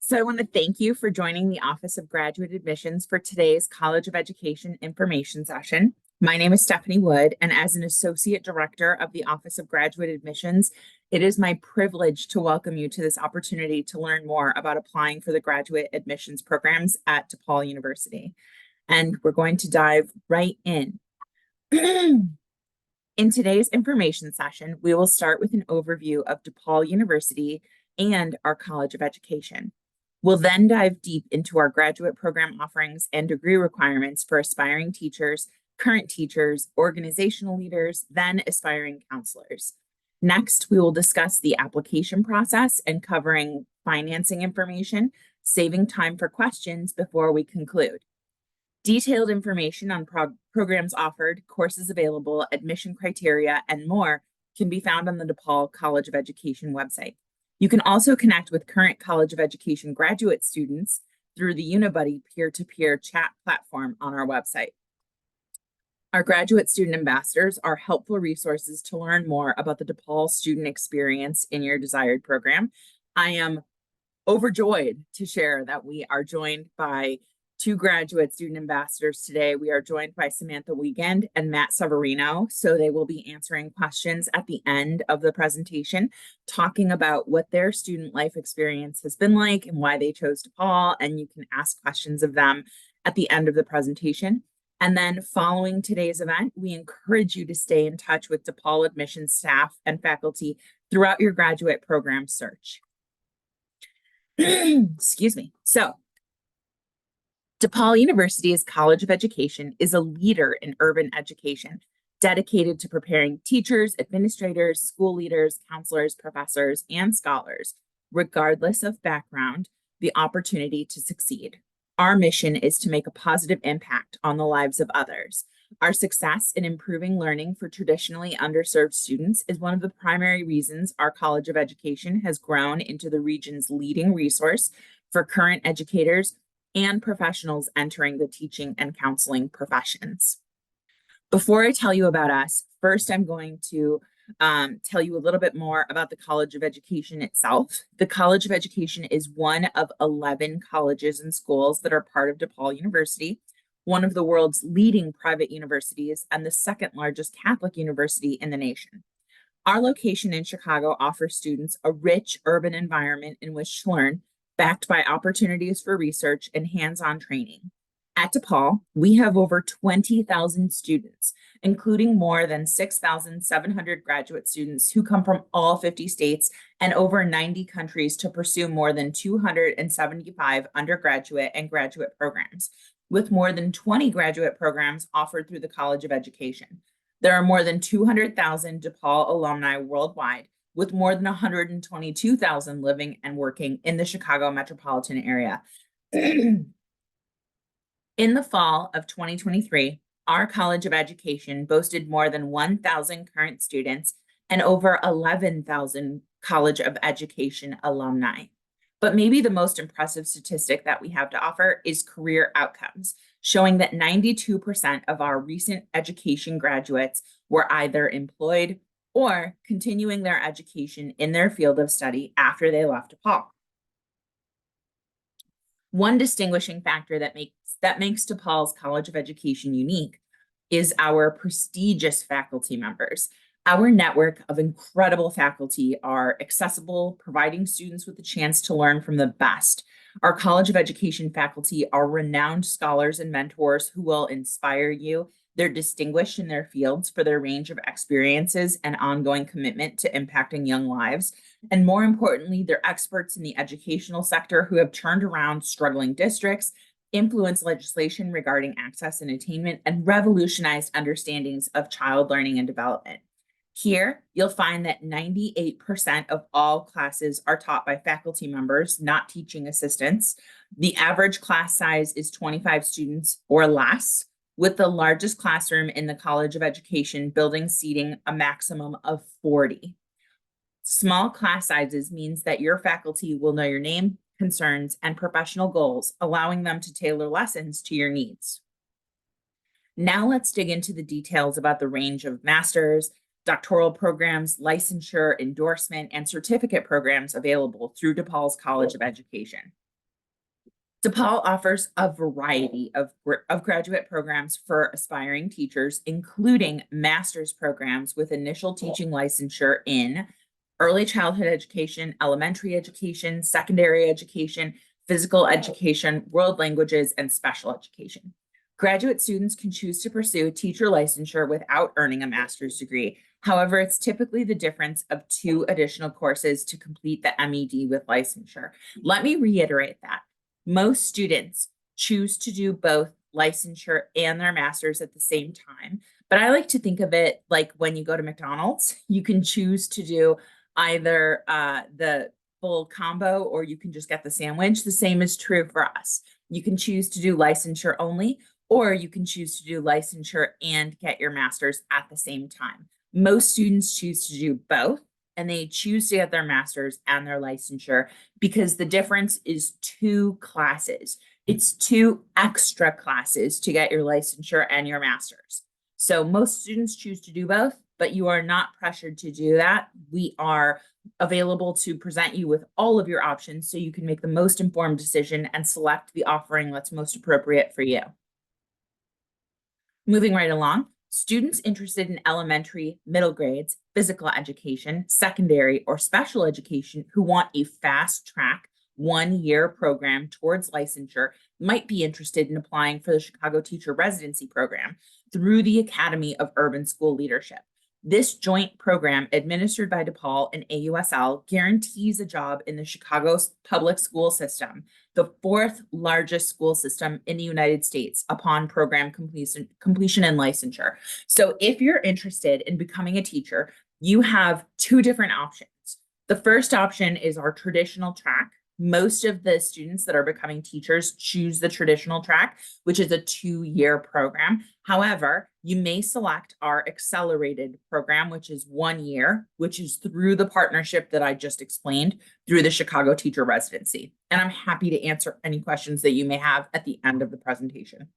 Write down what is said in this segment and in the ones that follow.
So I want to thank you for joining the Office of Graduate Admissions for today's College of Education information session. My name is Stephanie Wood, and as an Associate Director of the Office of Graduate Admissions, it is my privilege to welcome you to this opportunity to learn more about applying for the graduate admissions programs at DePaul University. And we're going to dive right in. In today's information session, we will start with an overview of DePaul University and our College of Education. We'll then dive deep into our graduate program offerings and degree requirements for aspiring teachers, current teachers, organizational leaders, then aspiring counselors. Next, we will discuss the application process and covering financing information, saving time for questions before we conclude. Detailed information on programs offered, courses available, admission criteria, and more can be found on the DePaul College of Education website. You can also connect with current College of Education graduate students through the Unibuddy peer-to-peer chat platform on our website. Our graduate student ambassadors are helpful resources to learn more about the DePaul student experience in your desired program. I am overjoyed to share that we are joined by two graduate student ambassadors today. We are joined by Samantha Wiegand and Matt Severino. So they will be answering questions at the end of the presentation, talking about what their student life experience has been like and why they chose DePaul. And you can ask questions of them at the end of the presentation. And then following today's event, we encourage you to stay in touch with DePaul admissions staff and faculty throughout your graduate program search. Excuse me. So DePaul University's College of Education is a leader in urban education, dedicated to preparing teachers, administrators, school leaders, counselors, professors, and scholars, regardless of background, the opportunity to succeed. Our mission is to make a positive impact on the lives of others. Our success in improving learning for traditionally underserved students is one of the primary reasons our College of Education has grown into the region's leading resource for current educators and professionals entering the teaching and counseling professions. Before I tell you about us, first I'm going to tell you a little bit more about the College of Education itself. The College of Education is one of 11 colleges and schools that are part of DePaul University, one of the world's leading private universities and the second largest Catholic university in the nation. Our location in Chicago offers students a rich urban environment in which to learn, backed by opportunities for research and hands-on training. At DePaul, we have over 20,000 students, including more than 6,700 graduate students who come from all 50 states and over 90 countries to pursue more than 275 undergraduate and graduate programs, with more than 20 graduate programs offered through the College of Education. There are more than 200,000 DePaul alumni worldwide, with more than 122,000 living and working in the Chicago metropolitan area. In the fall of 2023, our College of Education boasted more than 1,000 current students and over 11,000 College of Education alumni. But maybe the most impressive statistic that we have to offer is career outcomes, showing that 92% of our recent education graduates were either employed or continuing their education in their field of study after they left DePaul. One distinguishing factor that makes DePaul's College of Education unique is our prestigious faculty members. Our network of incredible faculty are accessible, providing students with the chance to learn from the best. Our College of Education faculty are renowned scholars and mentors who will inspire you. They're distinguished in their fields for their range of experiences and ongoing commitment to impacting young lives. And more importantly, they're experts in the educational sector who have turned around struggling districts, influenced legislation regarding access and attainment, and revolutionized understandings of child learning and development. Here, you'll find that 98% of all classes are taught by faculty members, not teaching assistants. The average class size is 25 students or less, with the largest classroom in the College of Education building seating a maximum of 40. Small class sizes means that your faculty will know your name, concerns, and professional goals, allowing them to tailor lessons to your needs. Now let's dig into the details about the range of master's, doctoral programs, licensure, endorsement, and certificate programs available through DePaul's College of Education. DePaul offers a variety of graduate programs for aspiring teachers, including master's programs with initial teaching licensure in early childhood education, elementary education, secondary education, physical education, world languages, and special education. Graduate students can choose to pursue teacher licensure without earning a master's degree. However, it's typically the difference of 2 additional courses to complete the MED with licensure. Let me reiterate that. Most students choose to do both licensure and their master's at the same time. But I like to think of it like when you go to McDonald's, you can choose to do either the full combo or you can just get the sandwich. The same is true for us. You can choose to do licensure only, or you can choose to do licensure and get your master's at the same time. Most students choose to do both, and they choose to get their master's and their licensure because the difference is 2 classes. It's 2 extra classes to get your licensure and your master's. So most students choose to do both, but you are not pressured to do that. We are available to present you with all of your options so you can make the most informed decision and select the offering that's most appropriate for you. Moving right along, students interested in elementary, middle grades, physical education, secondary, or special education who want a fast track 1-year program towards licensure might be interested in applying for the Chicago Teacher Residency Program through the Academy of Urban School Leadership. This joint program, administered by DePaul and AUSL, guarantees a job in the Chicago public school system, the 4th largest school system in the United States upon program completion and licensure. So if you're interested in becoming a teacher, you have 2 different options. The first option is our traditional track. Most of the students that are becoming teachers choose the traditional track, which is a 2-year program. However, you may select our accelerated program, which is 1 year, which is through the partnership that I just explained through the Chicago Teacher Residency. And I'm happy to answer any questions that you may have at the end of the presentation.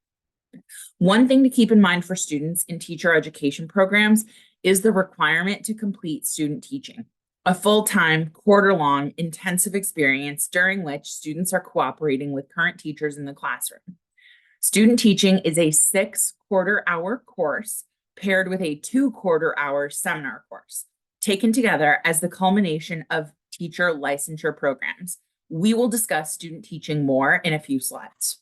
One thing to keep in mind for students in teacher education programs is the requirement to complete student teaching, a full-time, quarter-long, intensive experience during which students are cooperating with current teachers in the classroom. Student teaching is a 6 quarter-hour course paired with a 2 quarter-hour seminar course, taken together as the culmination of teacher licensure programs. We will discuss student teaching more in a few slides.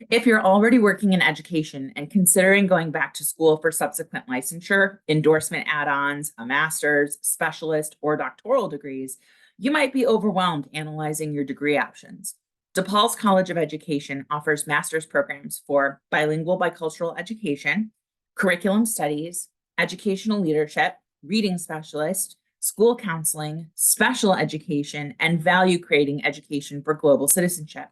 If you're already working in education and considering going back to school for subsequent licensure, endorsement add-ons, a master's, specialist, or doctoral degrees, you might be overwhelmed analyzing your degree options. DePaul's College of Education offers master's programs for bilingual bicultural education, curriculum studies, educational leadership, reading specialist, school counseling, special education, and value creating education for global citizenship.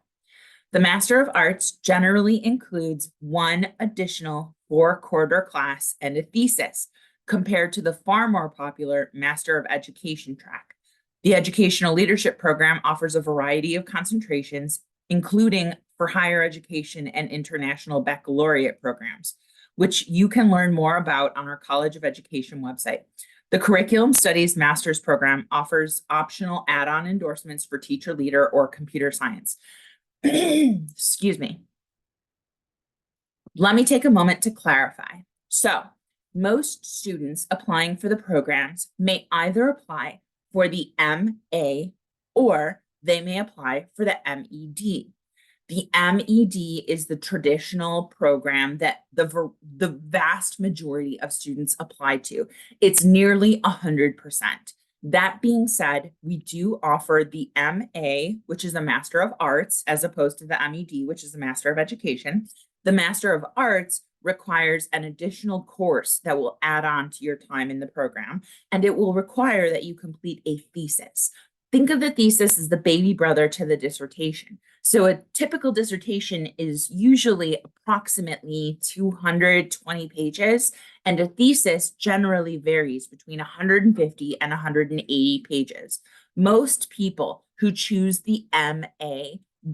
The Master of Arts generally includes 1 additional 4-quarter class and a thesis, compared to the far more popular Master of Education track. The Educational Leadership Program offers a variety of concentrations, including for higher education and international baccalaureate programs, which you can learn more about on our College of Education website. The Curriculum Studies Master's Program offers optional add-on endorsements for teacher leader or computer science. Excuse me. Let me take a moment to clarify. So, most students applying for the programs may either apply for the MA or they may apply for the MED. The MED is the traditional program that the vast majority of students apply to. It's nearly 100%. That being said, we do offer the MA, which is a Master of Arts, as opposed to the MED, which is a Master of Education. The Master of Arts requires an additional course that will add on to your time in the program, and it will require that you complete a thesis. Think of the thesis as the baby brother to the dissertation. So a typical dissertation is usually approximately 220 pages, and a thesis generally varies between 150 and 180 pages. Most people who choose the MA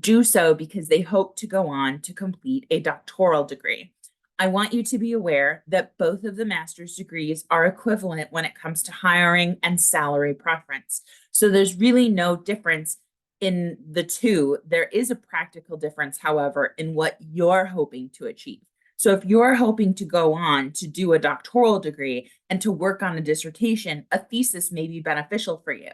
do so because they hope to go on to complete a doctoral degree. I want you to be aware that both of the master's degrees are equivalent when it comes to hiring and salary preference. So there's really no difference in the two, there is a practical difference, however, in what you're hoping to achieve. So if you're hoping to go on to do a doctoral degree and to work on a dissertation, a thesis may be beneficial for you.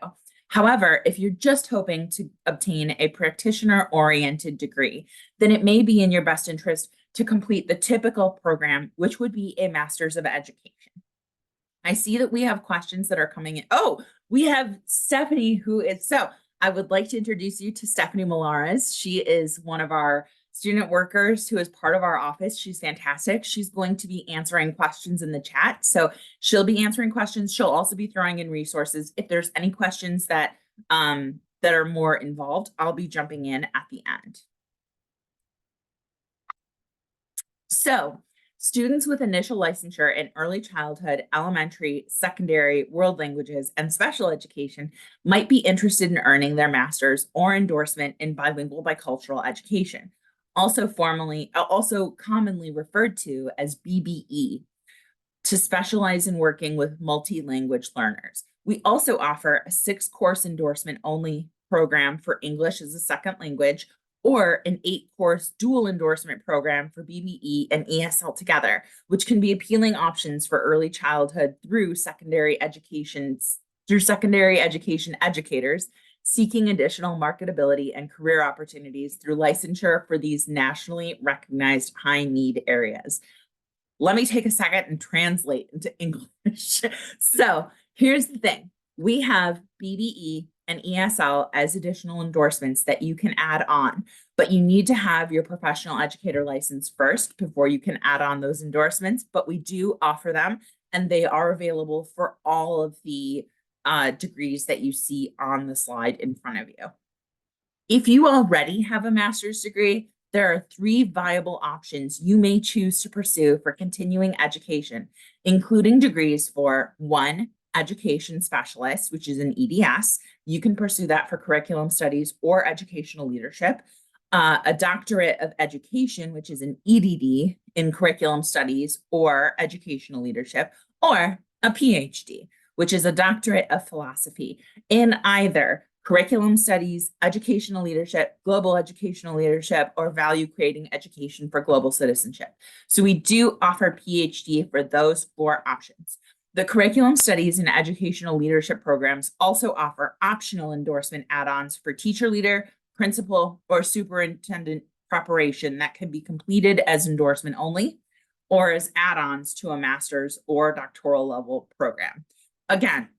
However, if you're just hoping to obtain a practitioner-oriented degree, then it may be in your best interest to complete the typical program, which would be a Master's of Education. I see that we have questions that are coming in. Oh, we have Stephanie, who is, so I would like to introduce you to Stephanie Malares. She is one of our student workers who is part of our office. She's fantastic. She's going to be answering questions in the chat. So she'll be answering questions. She'll also be throwing in resources. If there's any questions that are more involved, I'll be jumping in at the end. So students with initial licensure in early childhood, elementary, secondary, world languages, and special education might be interested in earning their master's or endorsement in bilingual bicultural education, also commonly referred to as BBE, to specialize in working with multi-language learners. We also offer a 6-course endorsement only program for English as a second language, or an 8-course dual endorsement program for BBE and ESL together, which can be appealing options for early childhood through secondary education educators seeking additional marketability and career opportunities through licensure for these nationally recognized high need areas. Let me take a second and translate into English. So here's the thing. We have BBE and ESL as additional endorsements that you can add on, but you need to have your professional educator license first before you can add on those endorsements, but we do offer them and they are available for all of the degrees that you see on the slide in front of you. If you already have a master's degree, there are 3 viable options you may choose to pursue for continuing education, including degrees for 1, education specialist, which is an EDS. You can pursue that for curriculum studies or educational leadership. A doctorate of education, which is an EDD in curriculum studies or educational leadership, or a PhD, which is a doctorate of philosophy in either curriculum studies, educational leadership, global educational leadership, or value creating education for global citizenship. So we do offer PhD for those 4 options. The curriculum studies and educational leadership programs also offer optional endorsement add-ons for teacher leader, principal, or superintendent preparation that can be completed as endorsement only or as add-ons to a master's or doctoral level program. Again,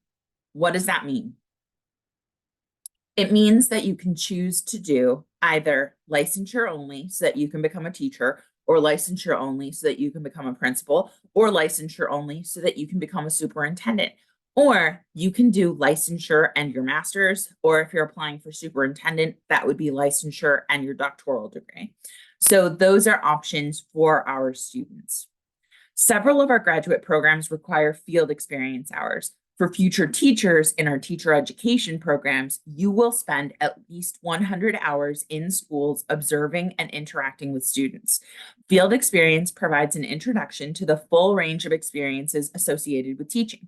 what does that mean? It means that you can choose to do either licensure only so that you can become a teacher, or licensure only so that you can become a principal, or licensure only so that you can become a superintendent. Or you can do licensure and your master's, or if you're applying for superintendent, that would be licensure and your doctoral degree. So those are options for our students. Several of our graduate programs require field experience hours. For future teachers in our teacher education programs, you will spend at least 100 hours in schools observing and interacting with students. Field experience provides an introduction to the full range of experiences associated with teaching.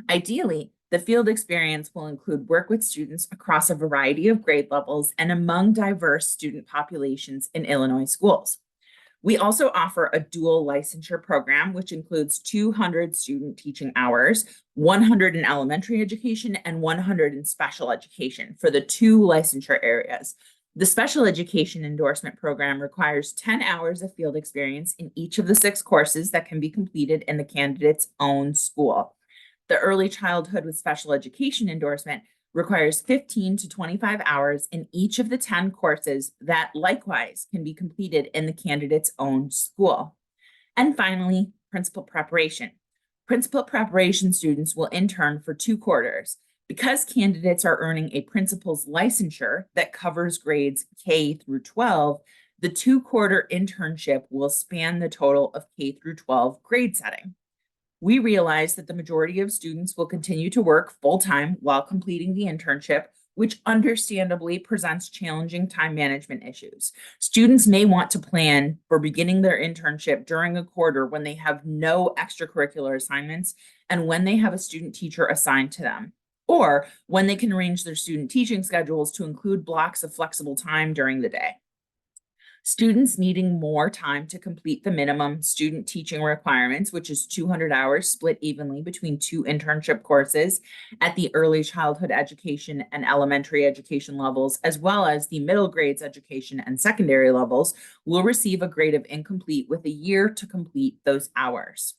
Ideally, the field experience will include work with students across a variety of grade levels and among diverse student populations in Illinois schools. We also offer a dual licensure program, which includes 200 student teaching hours, 100 in elementary education and 100 in special education for the 2 licensure areas. The special education endorsement program requires 10 hours of field experience in each of the 6 courses that can be completed in the candidate's own school. The early childhood with special education endorsement requires 15 to 25 hours in each of the 10 courses that likewise can be completed in the candidate's own school. And finally, principal preparation. Principal preparation students will intern for 2 quarters. Because candidates are earning a principal's licensure that covers grades K through 12, the 2-quarter internship will span the total of K through 12 grade setting. We realize that the majority of students will continue to work full-time while completing the internship, which understandably presents challenging time management issues. Students may want to plan for beginning their internship during a quarter when they have no extracurricular assignments and when they have a student teacher assigned to them. or when they can arrange their student teaching schedules to include blocks of flexible time during the day. Students needing more time to complete the minimum student teaching requirements, which is 200 hours split evenly between 2 internship courses at the early childhood education and elementary education levels, as well as the middle grades education and secondary levels, will receive a grade of incomplete with a year to complete those hours.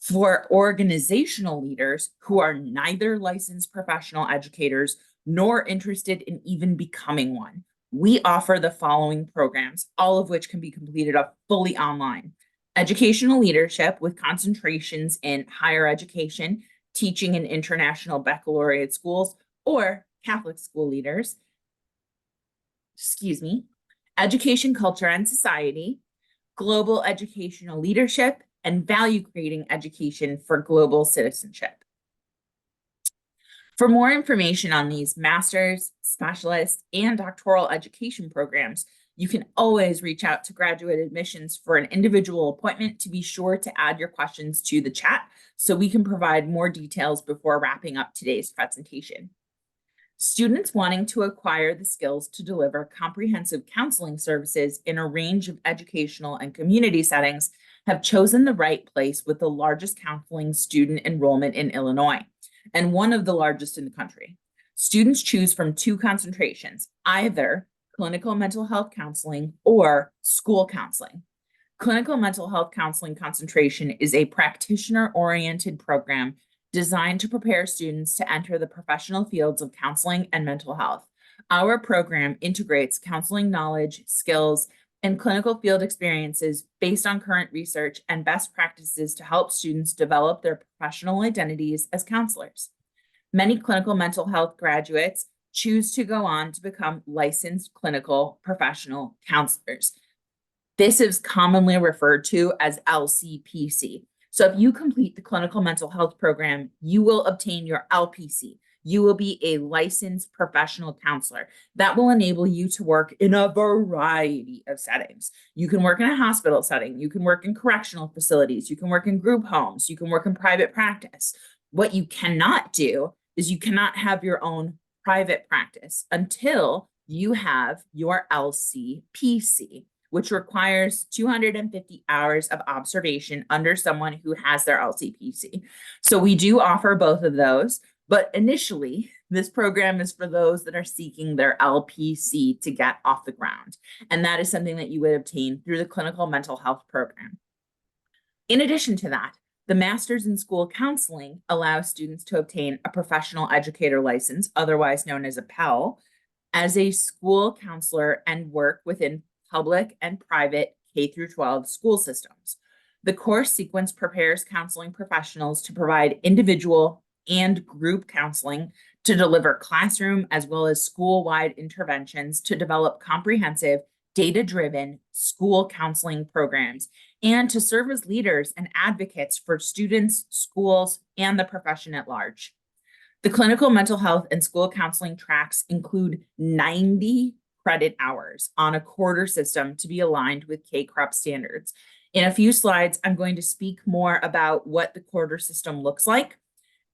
For organizational leaders who are neither licensed professional educators nor interested in even becoming one, we offer the following programs, all of which can be completed fully online. Educational leadership with concentrations in higher education, teaching in international baccalaureate schools, or Catholic school leaders. Education, culture, and society, global educational leadership, and value creating education for global citizenship. For more information on these master's, specialist, and doctoral education programs, you can always reach out to graduate admissions for an individual appointment. To be sure to add your questions to the chat so we can provide more details before wrapping up today's presentation. Students wanting to acquire the skills to deliver comprehensive counseling services in a range of educational and community settings have chosen the right place with the largest counseling student enrollment in Illinois, and one of the largest in the country. Students choose from 2 concentrations, either clinical mental health counseling or school counseling. Clinical mental health counseling concentration is a practitioner-oriented program designed to prepare students to enter the professional fields of counseling and mental health. Our program integrates counseling knowledge, skills, and clinical field experiences based on current research and best practices to help students develop their professional identities as counselors. Many clinical mental health graduates choose to go on to become licensed clinical professional counselors. This is commonly referred to as LCPC. So if you complete the clinical mental health program, you will obtain your LPC. You will be a licensed professional counselor. That will enable you to work in a variety of settings. You can work in a hospital setting. You can work in correctional facilities. You can work in group homes. You can work in private practice. What you cannot do is you cannot have your own private practice until you have your LCPC, which requires 250 hours of observation under someone who has their LCPC. So we do offer both of those, but initially this program is for those that are seeking their LPC to get off the ground. And that is something that you would obtain through the clinical mental health program. In addition to that, the Master's in School Counseling allows students to obtain a professional educator license, otherwise known as a PEL, as a school counselor and work within public and private K-12 school systems. The course sequence prepares counseling professionals to provide individual and group counseling, to deliver classroom as well as school-wide interventions, to develop comprehensive, data-driven school counseling programs, and to serve as leaders and advocates for students, schools, and the profession at large. The clinical mental health and school counseling tracks include 90 credit hours on a quarter system to be aligned with K-CREP standards. In a few slides, I'm going to speak more about what the quarter system looks like.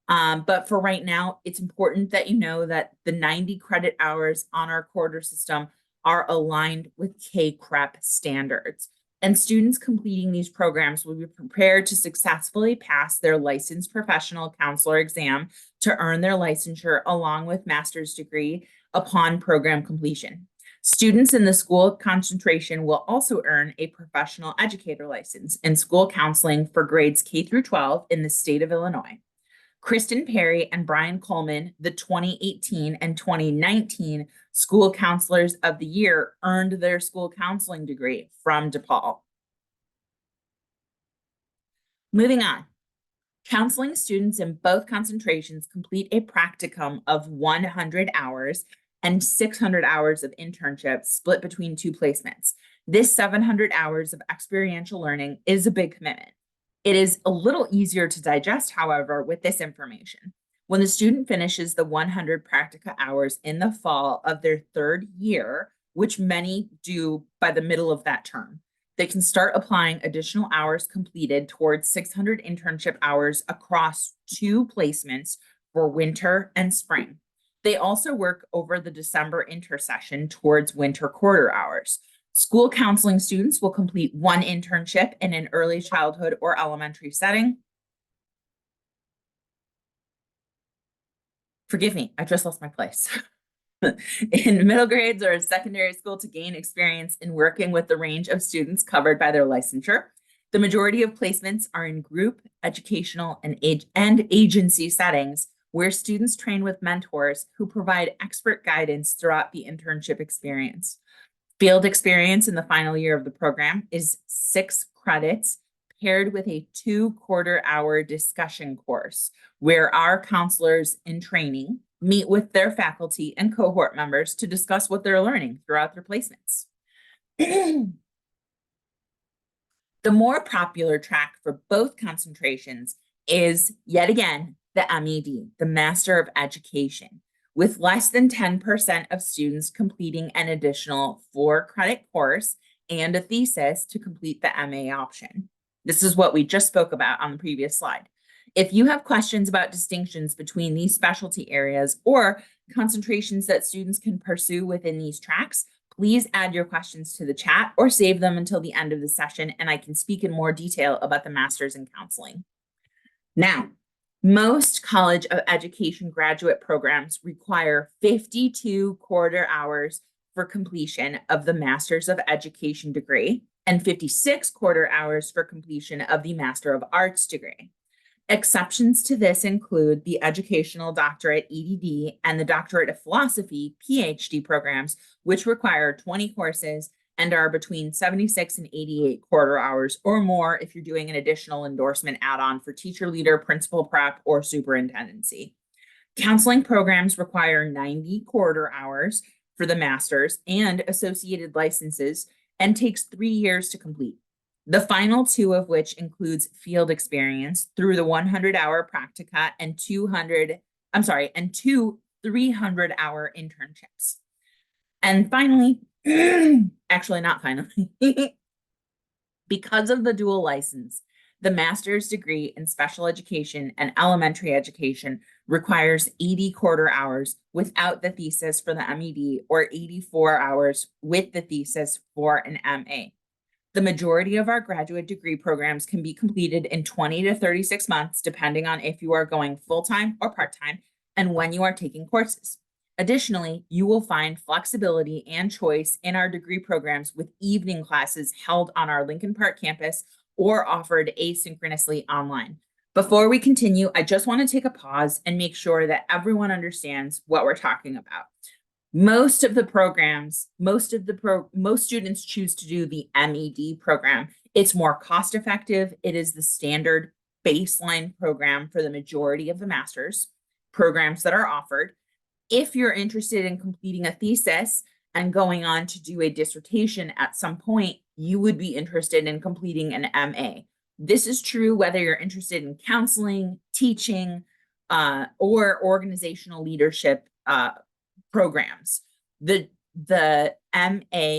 But for right now, it's important that you know that the 90 credit hours on our quarter system are aligned with K-CREP standards. And students completing these programs will be prepared to successfully pass their licensed professional counselor exam to earn their licensure along with master's degree upon program completion. Students in the school concentration will also earn a professional educator license in school counseling for grades K-12 in the state of Illinois. Kristen Perry and Brian Coleman, the 2018 and 2019 School Counselors of the Year, earned their school counseling degree from DePaul. Moving on. Counseling students in both concentrations complete a practicum of 100 hours and 600 hours of internship split between 2 placements. This 700 hours of experiential learning is a big commitment. It is a little easier to digest, however, with this information. When the student finishes the 100 practica hours in the fall of their 3rd year, which many do by the middle of that term, they can start applying additional hours completed towards 600 internship hours across 2 placements for winter and spring. They also work over the December intersession towards winter quarter hours. School counseling students will complete one internship in an early childhood or elementary setting. Forgive me, I just lost my place. In middle grades or secondary school to gain experience in working with the range of students covered by their licensure. The majority of placements are in group, educational, and agency settings where students train with mentors who provide expert guidance throughout the internship experience. Field experience in the final year of the program is 6 credits paired with a 2-quarter-hour discussion course where our counselors in training meet with their faculty and cohort members to discuss what they're learning throughout their placements. The more popular track for both concentrations is, yet again, the MED, the Master of Education, with less than 10% of students completing an additional 4-credit course and a thesis to complete the MA option. This is what we just spoke about on the previous slide. If you have questions about distinctions between these specialty areas or concentrations that students can pursue within these tracks, please add your questions to the chat or save them until the end of the session, and I can speak in more detail about the Masters in Counseling. Now, most College of Education graduate programs require 52 quarter hours for completion of the Masters of Education degree and 56 quarter hours for completion of the Master of Arts degree. Exceptions to this include the Educational Doctorate EDD and the Doctorate of Philosophy PhD programs, which require 20 courses and are between 76 and 88 quarter hours or more if you're doing an additional endorsement add-on for teacher leader, principal prep, or superintendency. Counseling programs require 90 quarter hours for the master's and associated licenses and takes 3 years to complete. The final 2 of which includes field experience through the 100-hour practica and 2 300-hour internships. And finally, actually not finally, because of the dual license, the master's degree in special education and elementary education requires 80 quarter hours without the thesis for the MED or 84 hours with the thesis for an MA. The majority of our graduate degree programs can be completed in 20 to 36 months, depending on if you are going full-time or part-time and when you are taking courses. Additionally, you will find flexibility and choice in our degree programs with evening classes held on our Lincoln Park campus or offered asynchronously online. Before we continue, I just want to take a pause and make sure that everyone understands what we're talking about. Most of the programs, most students choose to do the MED program. It's more cost effective. It is the standard baseline program for the majority of the master's programs that are offered. If you're interested in completing a thesis and going on to do a dissertation at some point, you would be interested in completing an MA. This is true whether you're interested in counseling, teaching, or organizational leadership programs. The MA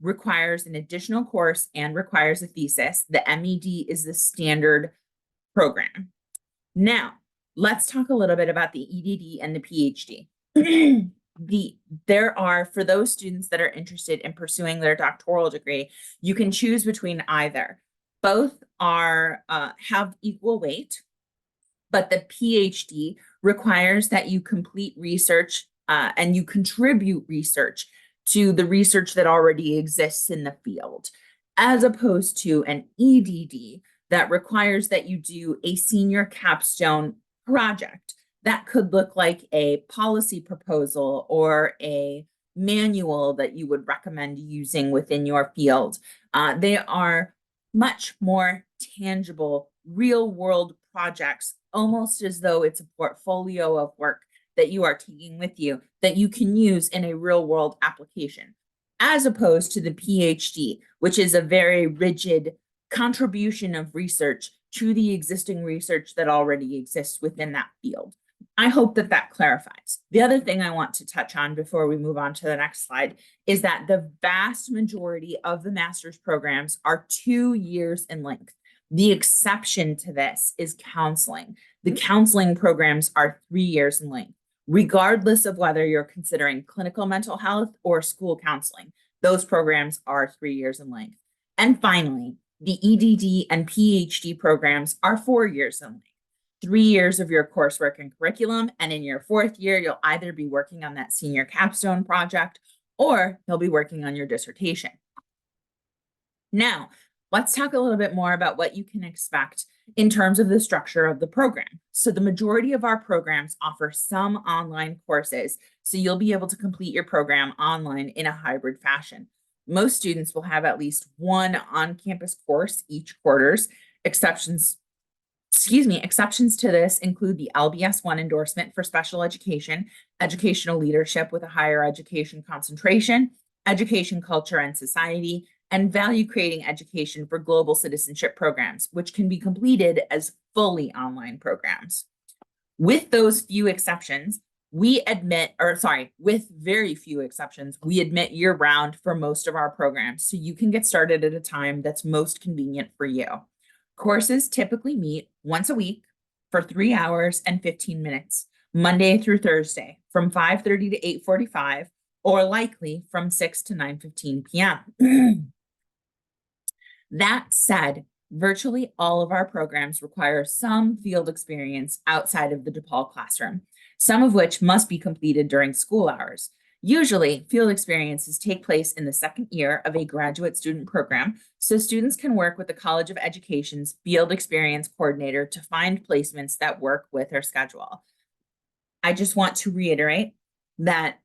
requires an additional course and requires a thesis. The MED is the standard program. Now, let's talk a little bit about the EDD and the PhD. There are, for those students that are interested in pursuing their doctoral degree, you can choose between either. Both are have equal weight, but the PhD requires that you complete research and you contribute research to the research that already exists in the field, as opposed to an EDD that requires that you do a senior capstone project. That could look like a policy proposal or a manual that you would recommend using within your field. They are much more tangible, real world projects, almost as though it's a portfolio of work that you are taking with you that you can use in a real world application, as opposed to the PhD, which is a very rigid contribution of research to the existing research that already exists within that field. I hope that that clarifies. The other thing I want to touch on before we move on to the next slide is that the vast majority of the master's programs are 2 years in length. The exception to this is counseling. The counseling programs are 3 years in length, regardless of whether you're considering clinical mental health or school counseling. Those programs are 3 years in length. And finally, the EDD and PhD programs are 4 years in length. 3 years of your coursework and curriculum, and in your 4th year, you'll either be working on that senior capstone project or you'll be working on your dissertation. Now, let's talk a little bit more about what you can expect in terms of the structure of the program. So the majority of our programs offer some online courses, so you'll be able to complete your program online in a hybrid fashion. Most students will have at least one on-campus course each quarters. Exceptions to this include the LBS-1 endorsement for special education, educational leadership with a higher education concentration, education, culture, and society, and value creating education for global citizenship programs, which can be completed as fully online programs. With those few exceptions, with very few exceptions, we admit year round for most of our programs, so you can get started at a time that's most convenient for you. Courses typically meet once a week for 3 hours and 15 minutes, Monday through Thursday, from 5:30 to 8:45, or likely from 6 to 9:15 p.m. That said, virtually all of our programs require some field experience outside of the DePaul classroom, some of which must be completed during school hours. Usually, field experiences take place in the 2nd year of a graduate student program, so students can work with the College of Education's field experience coordinator to find placements that work with their schedule. I just want to reiterate that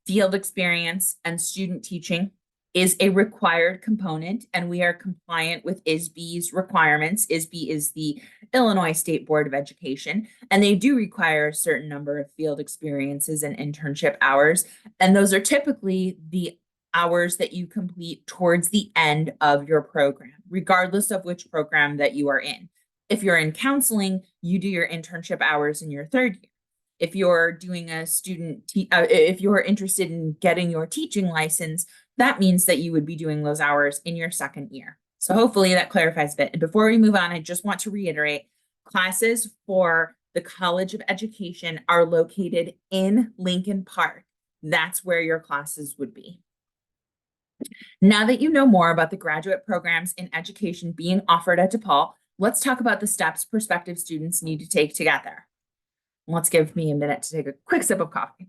field experience and student teaching is a required component, and we are compliant with ISBE's requirements. ISBE is the Illinois State Board of Education, and they do require a certain number of field experiences and internship hours, and those are typically the hours that you complete towards the end of your program, regardless of which program that you are in. If you're in counseling, you do your internship hours in your 3rd year. If you're doing if you're interested in getting your teaching license, that means that you would be doing those hours in your 2nd year. So hopefully that clarifies a bit. And before we move on, I just want to reiterate, classes for the College of Education are located in Lincoln Park. That's where your classes would be. Now that you know more about the graduate programs in education being offered at DePaul, let's talk about the steps prospective students need to take together. Let's give me a minute to take a quick sip of coffee.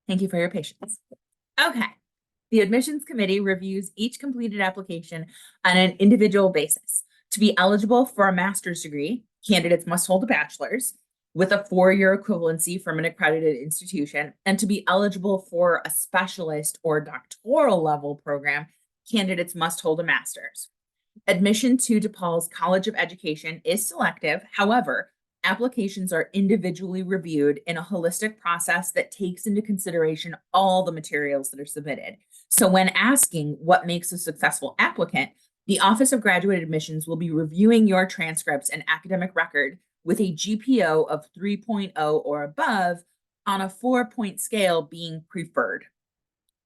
Thank you for your patience. Okay. The admissions committee reviews each completed application on an individual basis. To be eligible for a master's degree, candidates must hold a bachelor's with a 4-year equivalency from an accredited institution. And to be eligible for a specialist or doctoral level program, candidates must hold a master's. Admission to DePaul's College of Education is selective. However, applications are individually reviewed in a holistic process that takes into consideration all the materials that are submitted. So when asking what makes a successful applicant, the Office of Graduate Admissions will be reviewing your transcripts and academic record with a GPO of 3.0 or above on a 4-point scale being preferred.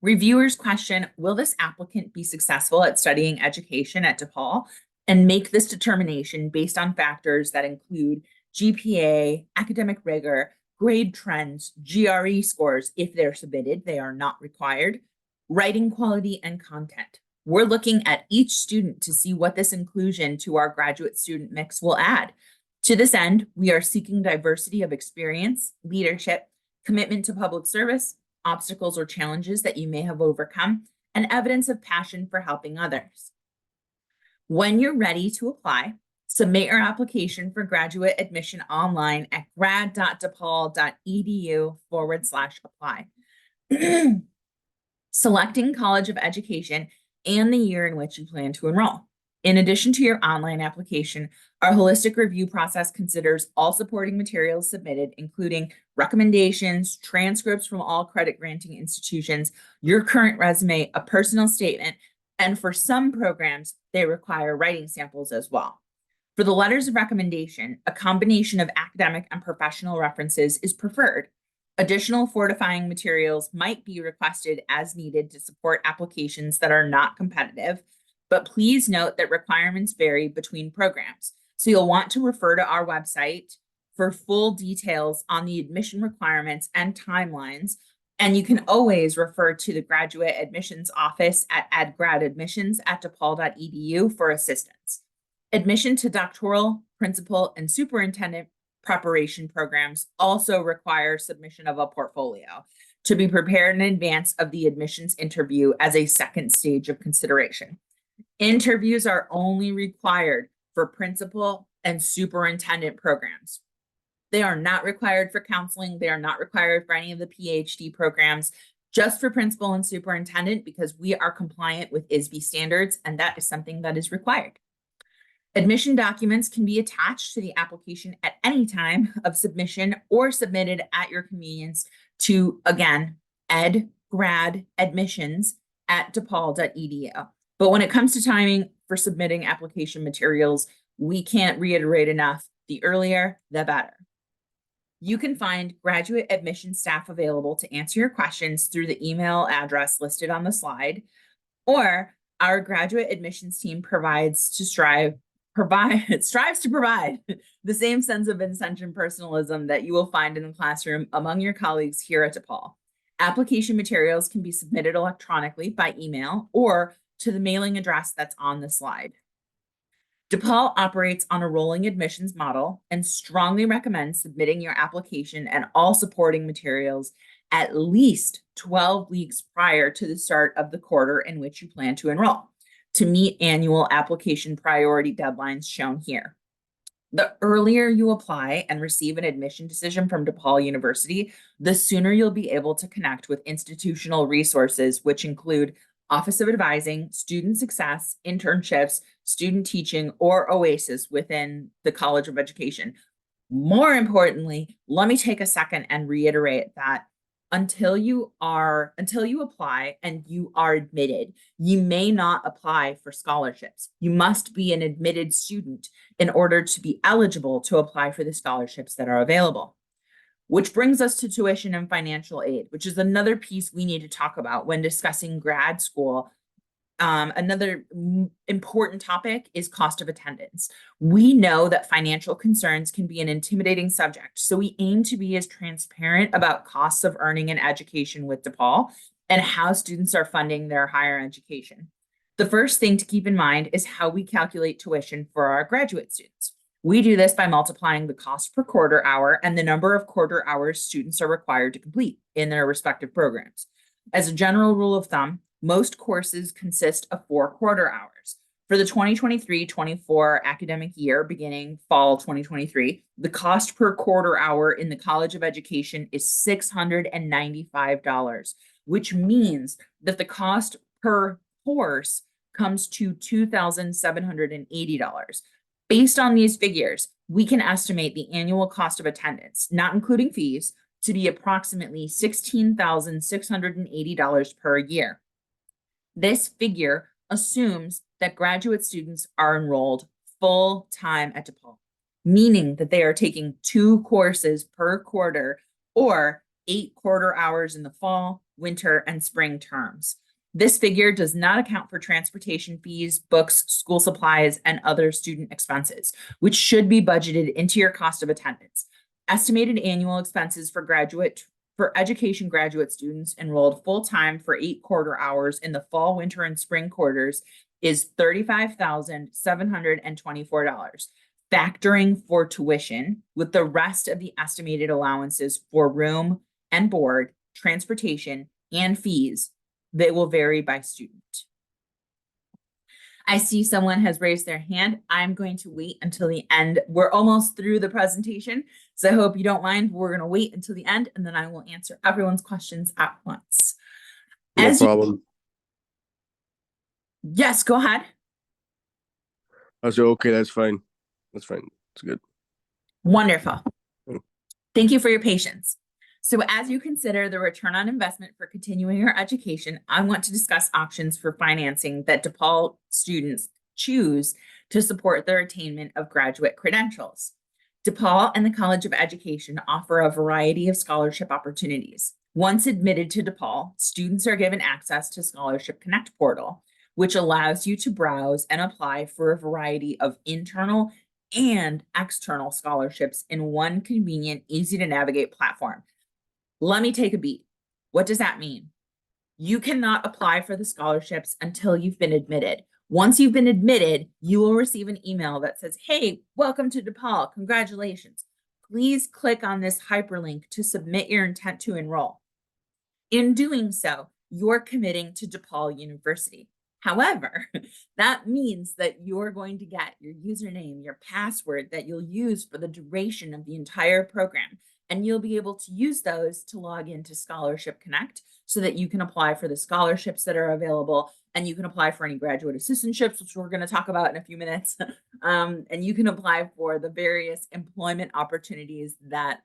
Reviewers question, will this applicant be successful at studying education at DePaul, and make this determination based on factors that include GPA, academic rigor, grade trends, GRE scores. If they're submitted, they are not required, writing quality and content. We're looking at each student to see what this inclusion to our graduate student mix will add. To this end, we are seeking diversity of experience, leadership, commitment to public service, obstacles or challenges that you may have overcome, and evidence of passion for helping others. When you're ready to apply, submit your application for graduate admission online at grad.depaul.edu/apply. Selecting College of Education and the year in which you plan to enroll. In addition to your online application, our holistic review process considers all supporting materials submitted, including recommendations, transcripts from all credit granting institutions, your current resume, a personal statement, and for some programs, they require writing samples as well. For the letters of recommendation, a combination of academic and professional references is preferred. Additional fortifying materials might be requested as needed to support applications that are not competitive, but please note that requirements vary between programs. So you'll want to refer to our website for full details on the admission requirements and timelines. And you can always refer to the graduate admissions office at adgradadmissions@depaul.edu for assistance. Admission to doctoral, principal, and superintendent preparation programs also require submission of a portfolio to be prepared in advance of the admissions interview as a second stage of consideration. Interviews are only required for principal and superintendent programs. They are not required for counseling. They are not required for any of the PhD programs, just for principal and superintendent, because we are compliant with ISB standards, and that is something that is required. Admission documents can be attached to the application at any time of submission or submitted at your convenience to, again, adgradadmissions@depaul.edu. But when it comes to timing for submitting application materials, we can't reiterate enough, the earlier, the better. You can find graduate admission staff available to answer your questions through the email address listed on the slide, or our graduate admissions team strives to provide the same sense of intention personalism that you will find in the classroom among your colleagues here at DePaul. Application materials can be submitted electronically by email or to the mailing address that's on the slide. DePaul operates on a rolling admissions model and strongly recommends submitting your application and all supporting materials at least 12 weeks prior to the start of the quarter in which you plan to enroll to meet annual application priority deadlines shown here. The earlier you apply and receive an admission decision from DePaul University, the sooner you'll be able to connect with institutional resources, which include Office of Advising, Student Success, internships, student teaching, or OASIS within the College of Education. More importantly, let me take a second and reiterate that until you apply and you are admitted, you may not apply for scholarships. You must be an admitted student in order to be eligible to apply for the scholarships that are available. Which brings us to tuition and financial aid, which is another piece we need to talk about when discussing grad school. Another important topic is cost of attendance. We know that financial concerns can be an intimidating subject, so we aim to be as transparent about costs of earning an education with DePaul and how students are funding their higher education. The first thing to keep in mind is how we calculate tuition for our graduate students. We do this by multiplying the cost per quarter hour and the number of quarter hours students are required to complete in their respective programs. As a general rule of thumb, most courses consist of 4 quarter hours. For the 2023-24 academic year, beginning fall 2023, the cost per quarter hour in the College of Education is $695, which means that the cost per course comes to $2,780. Based on these figures, we can estimate the annual cost of attendance, not including fees, to be approximately $16,680 per year. This figure assumes that graduate students are enrolled full time at DePaul, meaning that they are taking 2 courses per quarter or 8 quarter hours in the fall, winter, and spring terms. This figure does not account for transportation fees, books, school supplies, and other student expenses, which should be budgeted into your cost of attendance. Estimated annual expenses for education graduate students enrolled full-time for 8 quarter hours in the fall, winter, and spring quarters is $35,724, factoring for tuition with the rest of the estimated allowances for room and board, transportation, and fees. They will vary by student. I see someone has raised their hand. I'm going to wait until the end. We're almost through the presentation, so I hope you don't mind. We're going to wait until the end, and then I will answer everyone's questions at once. No problem. Yes, go ahead. I said, okay, that's fine. That's fine. It's good. Wonderful. Thank you for your patience. So as you consider the return on investment for continuing your education, I want to discuss options for financing that DePaul students choose to support their attainment of graduate credentials. DePaul and the College of Education offer a variety of scholarship opportunities. Once admitted to DePaul, students are given access to Scholarship Connect portal, which allows you to browse and apply for a variety of internal and external scholarships in one convenient, easy to navigate platform. Let me take a beat. What does that mean? You cannot apply for the scholarships until you've been admitted. Once you've been admitted, you will receive an email that says, hey, welcome to DePaul. Congratulations. Please click on this hyperlink to submit your intent to enroll. In doing so, you're committing to DePaul University. However, that means that you're going to get your username, your password that you'll use for the duration of the entire program. And you'll be able to use those to log into Scholarship Connect so that you can apply for the scholarships that are available, and you can apply for any graduate assistantships, which we're going to talk about in a few minutes. And you can apply for the various employment opportunities that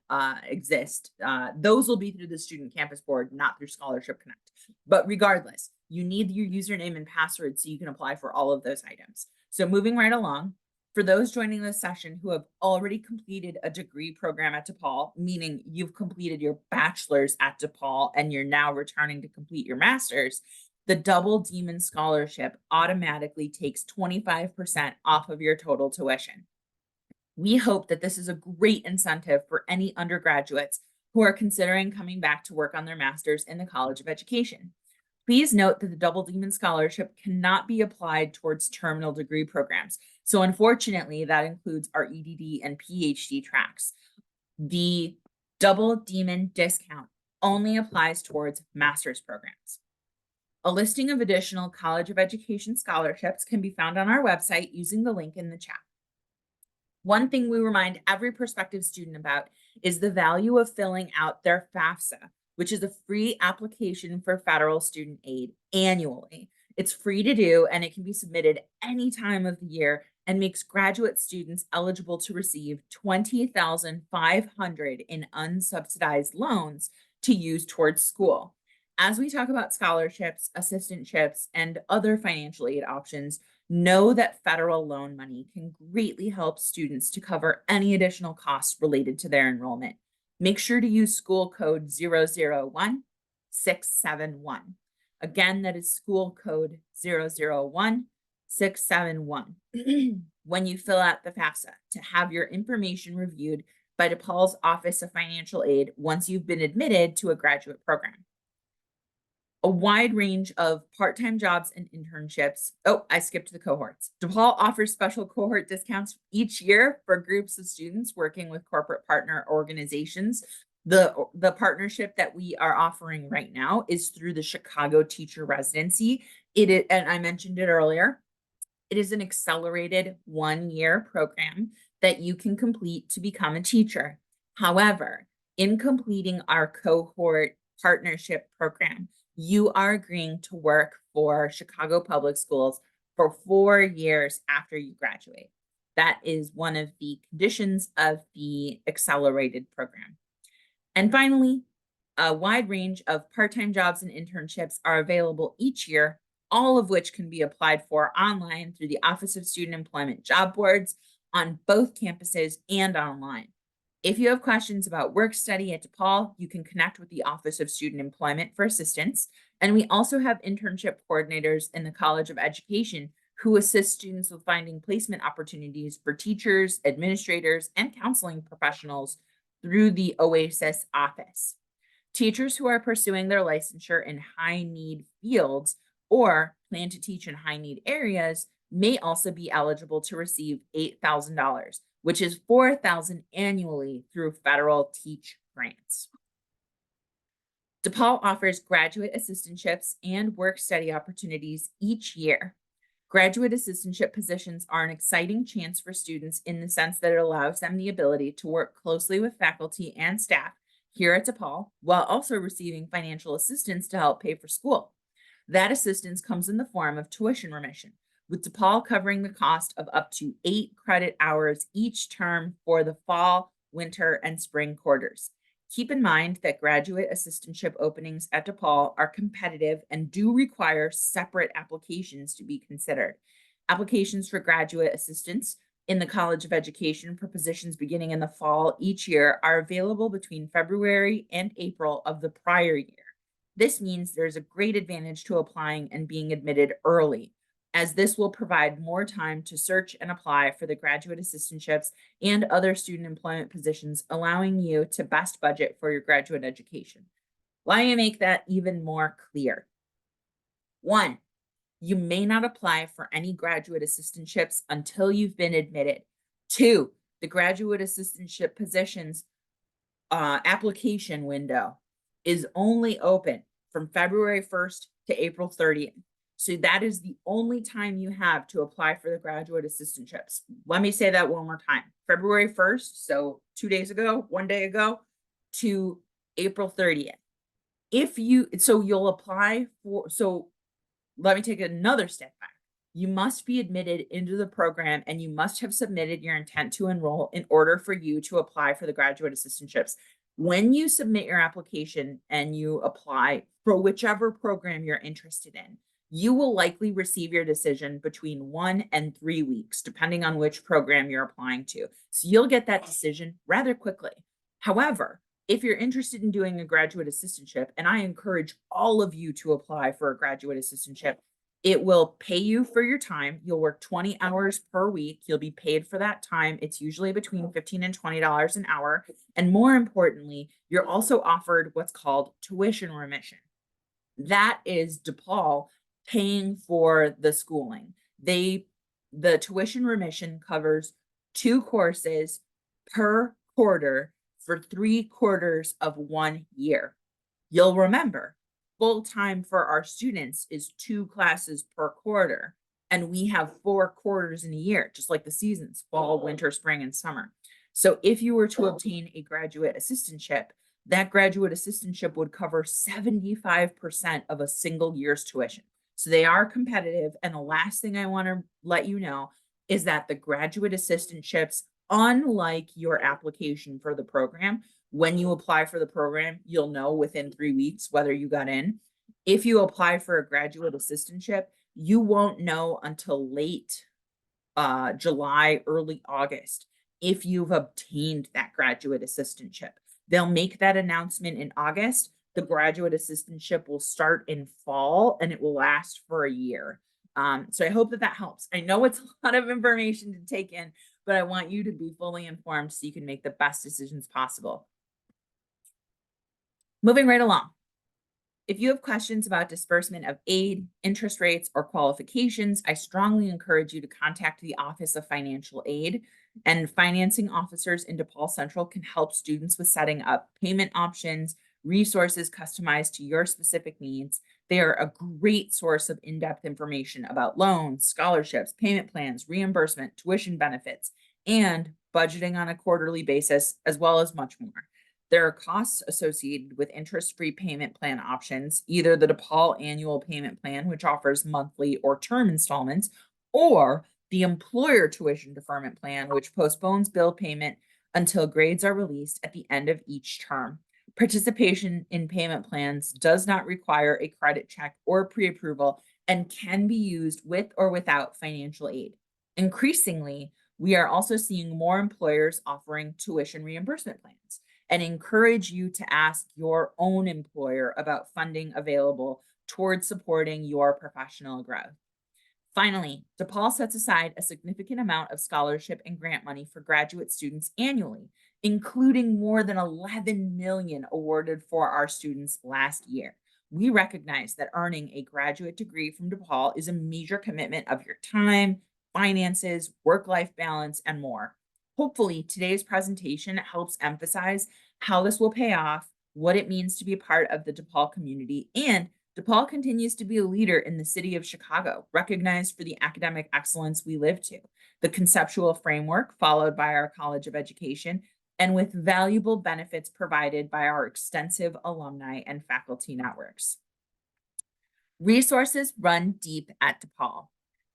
exist. Those will be through the Student Campus Board, not through Scholarship Connect. But regardless, you need your username and password so you can apply for all of those items. So moving right along, for those joining this session who have already completed a degree program at DePaul, meaning you've completed your bachelor's at DePaul and you're now returning to complete your master's, the Double Demon Scholarship automatically takes 25% off of your total tuition. We hope that this is a great incentive for any undergraduates who are considering coming back to work on their master's in the College of Education. Please note that the Double Demon Scholarship cannot be applied towards terminal degree programs. So unfortunately, that includes our EDD and PhD tracks. The Double Demon discount only applies towards master's programs. A listing of additional College of Education scholarships can be found on our website using the link in the chat. One thing we remind every prospective student about is the value of filling out their FAFSA, which is a free application for federal student aid annually. It's free to do, and it can be submitted any time of the year and makes graduate students eligible to receive $20,500 in unsubsidized loans to use towards school. As we talk about scholarships, assistantships, and other financial aid options, know that federal loan money can greatly help students to cover any additional costs related to their enrollment. Make sure to use school code 001671. Again, that is school code 001671 when you fill out the FAFSA to have your information reviewed by DePaul's Office of Financial Aid once you've been admitted to a graduate program. A wide range of part-time jobs and internships. Oh, I skipped the cohorts. DePaul offers special cohort discounts each year for groups of students working with corporate partner organizations. The partnership that we are offering right now is through the Chicago Teacher Residency. And I mentioned it earlier, it is an accelerated 1-year program that you can complete to become a teacher. However, in completing our cohort partnership program, you are agreeing to work for Chicago Public Schools for 4 years after you graduate. That is one of the conditions of the accelerated program. And finally, a wide range of part-time jobs and internships are available each year, all of which can be applied for online through the Office of Student Employment job boards on both campuses and online. If you have questions about work study at DePaul, you can connect with the Office of Student Employment for assistance. And we also have internship coordinators in the College of Education who assist students with finding placement opportunities for teachers, administrators, and counseling professionals through the OASIS office. Teachers who are pursuing their licensure in high-need fields or plan to teach in high-need areas may also be eligible to receive $8,000, which is $4,000 annually through federal teach grants. DePaul offers graduate assistantships and work study opportunities each year. Graduate assistantship positions are an exciting chance for students in the sense that it allows them the ability to work closely with faculty and staff here at DePaul while also receiving financial assistance to help pay for school. That assistance comes in the form of tuition remission, with DePaul covering the cost of up to 8 credit hours each term for the fall, winter, and spring quarters. Keep in mind that graduate assistantship openings at DePaul are competitive and do require separate applications to be considered. Applications for graduate assistants in the College of Education for positions beginning in the fall each year are available between February and April of the prior year. This means there's a great advantage to applying and being admitted early, as this will provide more time to search and apply for the graduate assistantships and other student employment positions, allowing you to best budget for your graduate education. Let me make that even more clear. 1, you may not apply for any graduate assistantships until you've been admitted. 2, the graduate assistantship positions application window is only open from February 1st to April 30th. So that is the only time you have to apply for the graduate assistantships. Let me say that one more time. February 1st, so 2 days ago, 1 day ago, to April 30th. You'll apply for, so let me take another step back. You must be admitted into the program and you must have submitted your intent to enroll in order for you to apply for the graduate assistantships. When you submit your application and you apply for whichever program you're interested in, you will likely receive your decision between 1 and 3 weeks, depending on which program you're applying to. So you'll get that decision rather quickly. However, if you're interested in doing a graduate assistantship, and I encourage all of you to apply for a graduate assistantship, it will pay you for your time. You'll work 20 hours per week. You'll be paid for that time. It's usually between $15 and $20 an hour. And more importantly, you're also offered what's called tuition remission. That is DePaul paying for the schooling. The tuition remission covers 2 courses per quarter for 3 quarters of 1 year. You'll remember, full time for our students is 2 classes per quarter, and we have 4 quarters in a year, just like the seasons, fall, winter, spring, and summer. So if you were to obtain a graduate assistantship, that graduate assistantship would cover 75% of a single year's tuition. So they are competitive. And the last thing I want to let you know is that the graduate assistantships, unlike your application for the program, when you apply for the program, you'll know within 3 weeks whether you got in. If you apply for a graduate assistantship, you won't know until late July, early August, if you've obtained that graduate assistantship. They'll make that announcement in August. The graduate assistantship will start in fall and it will last for a year. So I hope that helps. I know it's a lot of information to take in, but I want you to be fully informed so you can make the best decisions possible. Moving right along. If you have questions about disbursement of aid, interest rates, or qualifications, I strongly encourage you to contact the Office of Financial Aid, and financing officers in DePaul Central can help students with setting up payment options, resources customized to your specific needs. They are a great source of in-depth information about loans, scholarships, payment plans, reimbursement, tuition benefits, and budgeting on a quarterly basis, as well as much more. There are costs associated with interest-free payment plan options, either the DePaul annual payment plan, which offers monthly or term installments, or the employer tuition deferment plan, which postpones bill payment until grades are released at the end of each term. Participation in payment plans does not require a credit check or pre-approval and can be used with or without financial aid. Increasingly, we are also seeing more employers offering tuition reimbursement plans, and encourage you to ask your own employer about funding available towards supporting your professional growth. Finally, DePaul sets aside a significant amount of scholarship and grant money for graduate students annually, including more than 11 million awarded for our students last year. We recognize that earning a graduate degree from DePaul is a major commitment of your time, finances, work-life balance, and more. Hopefully, today's presentation helps emphasize how this will pay off, what it means to be a part of the DePaul community, and DePaul continues to be a leader in the city of Chicago, recognized for the academic excellence we live to, the conceptual framework followed by our College of Education, and with valuable benefits provided by our extensive alumni and faculty networks. Resources run deep at DePaul.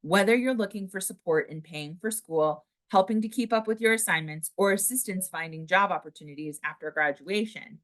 Whether you're looking for support in paying for school, helping to keep up with your assignments, or assistance finding job opportunities after graduation,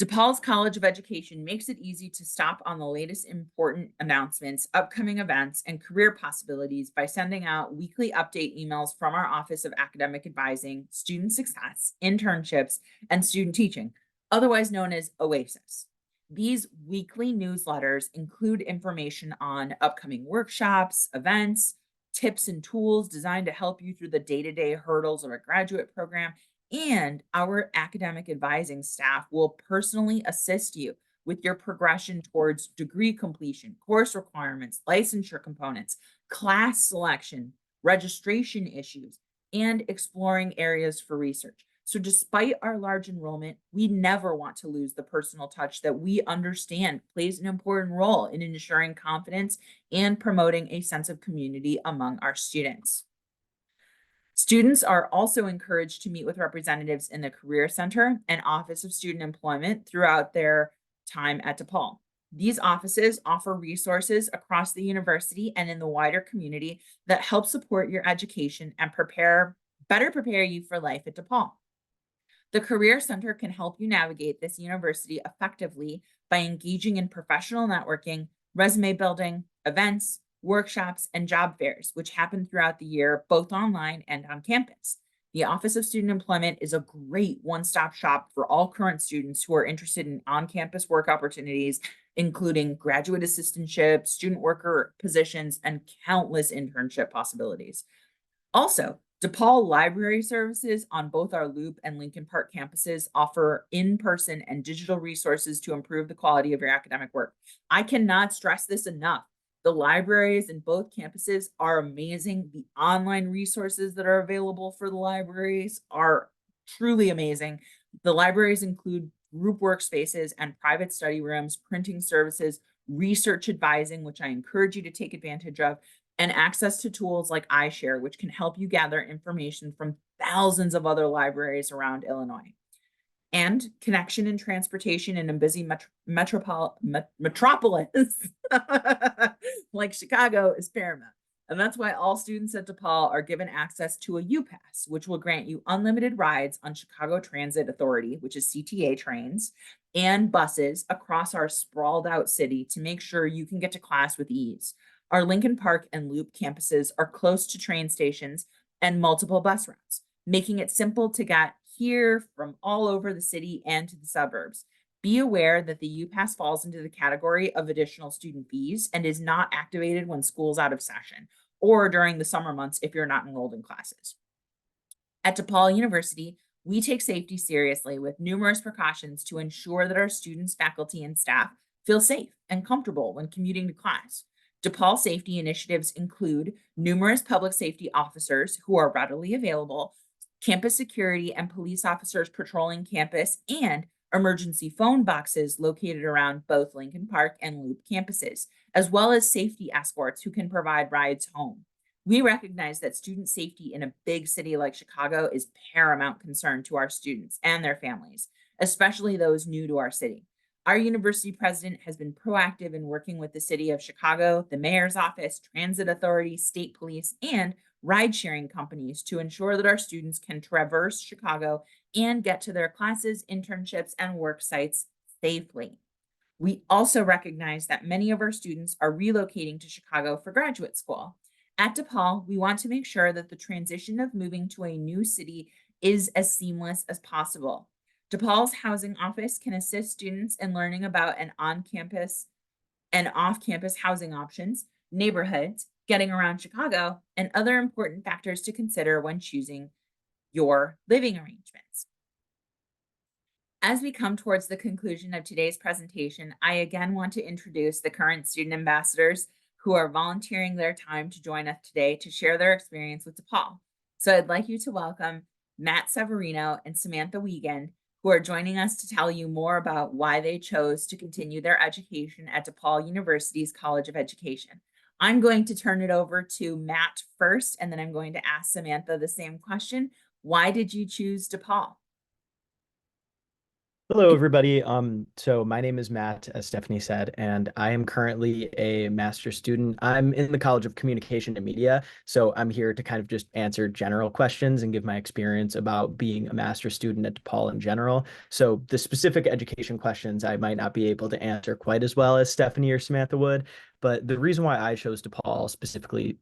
DePaul's College of Education makes it easy to stop on the latest important announcements, upcoming events, and career possibilities by sending out weekly update emails from our Office of Academic Advising, Student Success, Internships, and Student Teaching, otherwise known as OASIS. These weekly newsletters include information on upcoming workshops, events, tips and tools designed to help you through the day-to-day hurdles of a graduate program. And our academic advising staff will personally assist you with your progression towards degree completion, course requirements, licensure components, class selection, registration issues, and exploring areas for research. So, despite our large enrollment, we never want to lose the personal touch that we understand plays an important role in ensuring confidence and promoting a sense of community among our students. Students are also encouraged to meet with representatives in the Career Center and Office of Student Employment throughout their time at DePaul. These offices offer resources across the university and in the wider community that help support your education and better prepare you for life at DePaul. The Career Center can help you navigate this university effectively by engaging in professional networking, resume building, events, workshops, and job fairs, which happen throughout the year, both online and on campus. The Office of Student Employment is a great one-stop shop for all current students who are interested in on-campus work opportunities, including graduate assistantships, student worker positions, and countless internship possibilities. Also, DePaul Library Services on both our Loop and Lincoln Park campuses offer in-person and digital resources to improve the quality of your academic work. I cannot stress this enough. The libraries in both campuses are amazing. The online resources that are available for the libraries are truly amazing. The libraries include group workspaces and private study rooms, printing services, research advising, which I encourage you to take advantage of, and access to tools like iShare, which can help you gather information from thousands of other libraries around Illinois. And connection and transportation in a busy metropolis like Chicago is paramount. And that's why all students at DePaul are given access to a U-Pass, which will grant you unlimited rides on Chicago Transit Authority, which is CTA trains, and buses across our sprawled out city to make sure you can get to class with ease. Our Lincoln Park and Loop campuses are close to train stations and multiple bus routes, making it simple to get here from all over the city and to the suburbs. Be aware that the U-Pass falls into the category of additional student fees and is not activated when school's out of session or during the summer months if you're not enrolled in classes. At DePaul University, we take safety seriously with numerous precautions to ensure that our students, faculty, and staff feel safe and comfortable when commuting to class. DePaul safety initiatives include numerous public safety officers who are readily available, campus security and police officers patrolling campus, and emergency phone boxes located around both Lincoln Park and Loop campuses, as well as safety escorts who can provide rides home. We recognize that student safety in a big city like Chicago is paramount concern to our students and their families, especially those new to our city. Our university president has been proactive in working with the city of Chicago, the mayor's office, transit authority, state police, and ride-sharing companies to ensure that our students can traverse Chicago and get to their classes, internships, and work sites safely. We also recognize that many of our students are relocating to Chicago for graduate school. At DePaul, we want to make sure that the transition of moving to a new city is as seamless as possible. DePaul's housing office can assist students in learning about an on-campus and off-campus housing options, neighborhoods, getting around Chicago, and other important factors to consider when choosing your living arrangements. As we come towards the conclusion of today's presentation, I again want to introduce the current student ambassadors who are volunteering their time to join us today to share their experience with DePaul. So I'd like you to welcome Matt Severino and Samantha Wiegand, who are joining us to tell you more about why they chose to continue their education at DePaul University's College of Education. I'm going to turn it over to Matt first, and then I'm going to ask Samantha the same question. Why did you choose DePaul? Hello, everybody. So my name is Matt, as Stephanie said, and I am currently a master's student. I'm in the College of Communication and Media, so I'm here to kind of just answer general questions and give my experience about being a master's student at DePaul in general. So the specific education questions I might not be able to answer quite as well as Stephanie or Samantha would, But the reason why I chose DePaul specifically,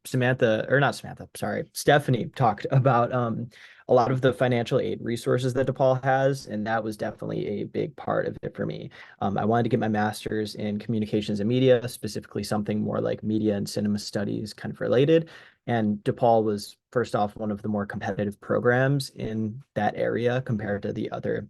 Stephanie talked about a lot of the financial aid resources that DePaul has, and that was definitely a big part of it for me. I wanted to get my master's in communications and media, specifically something more like media and cinema studies kind of related. And DePaul was, first off, one of the more competitive programs in that area compared to the other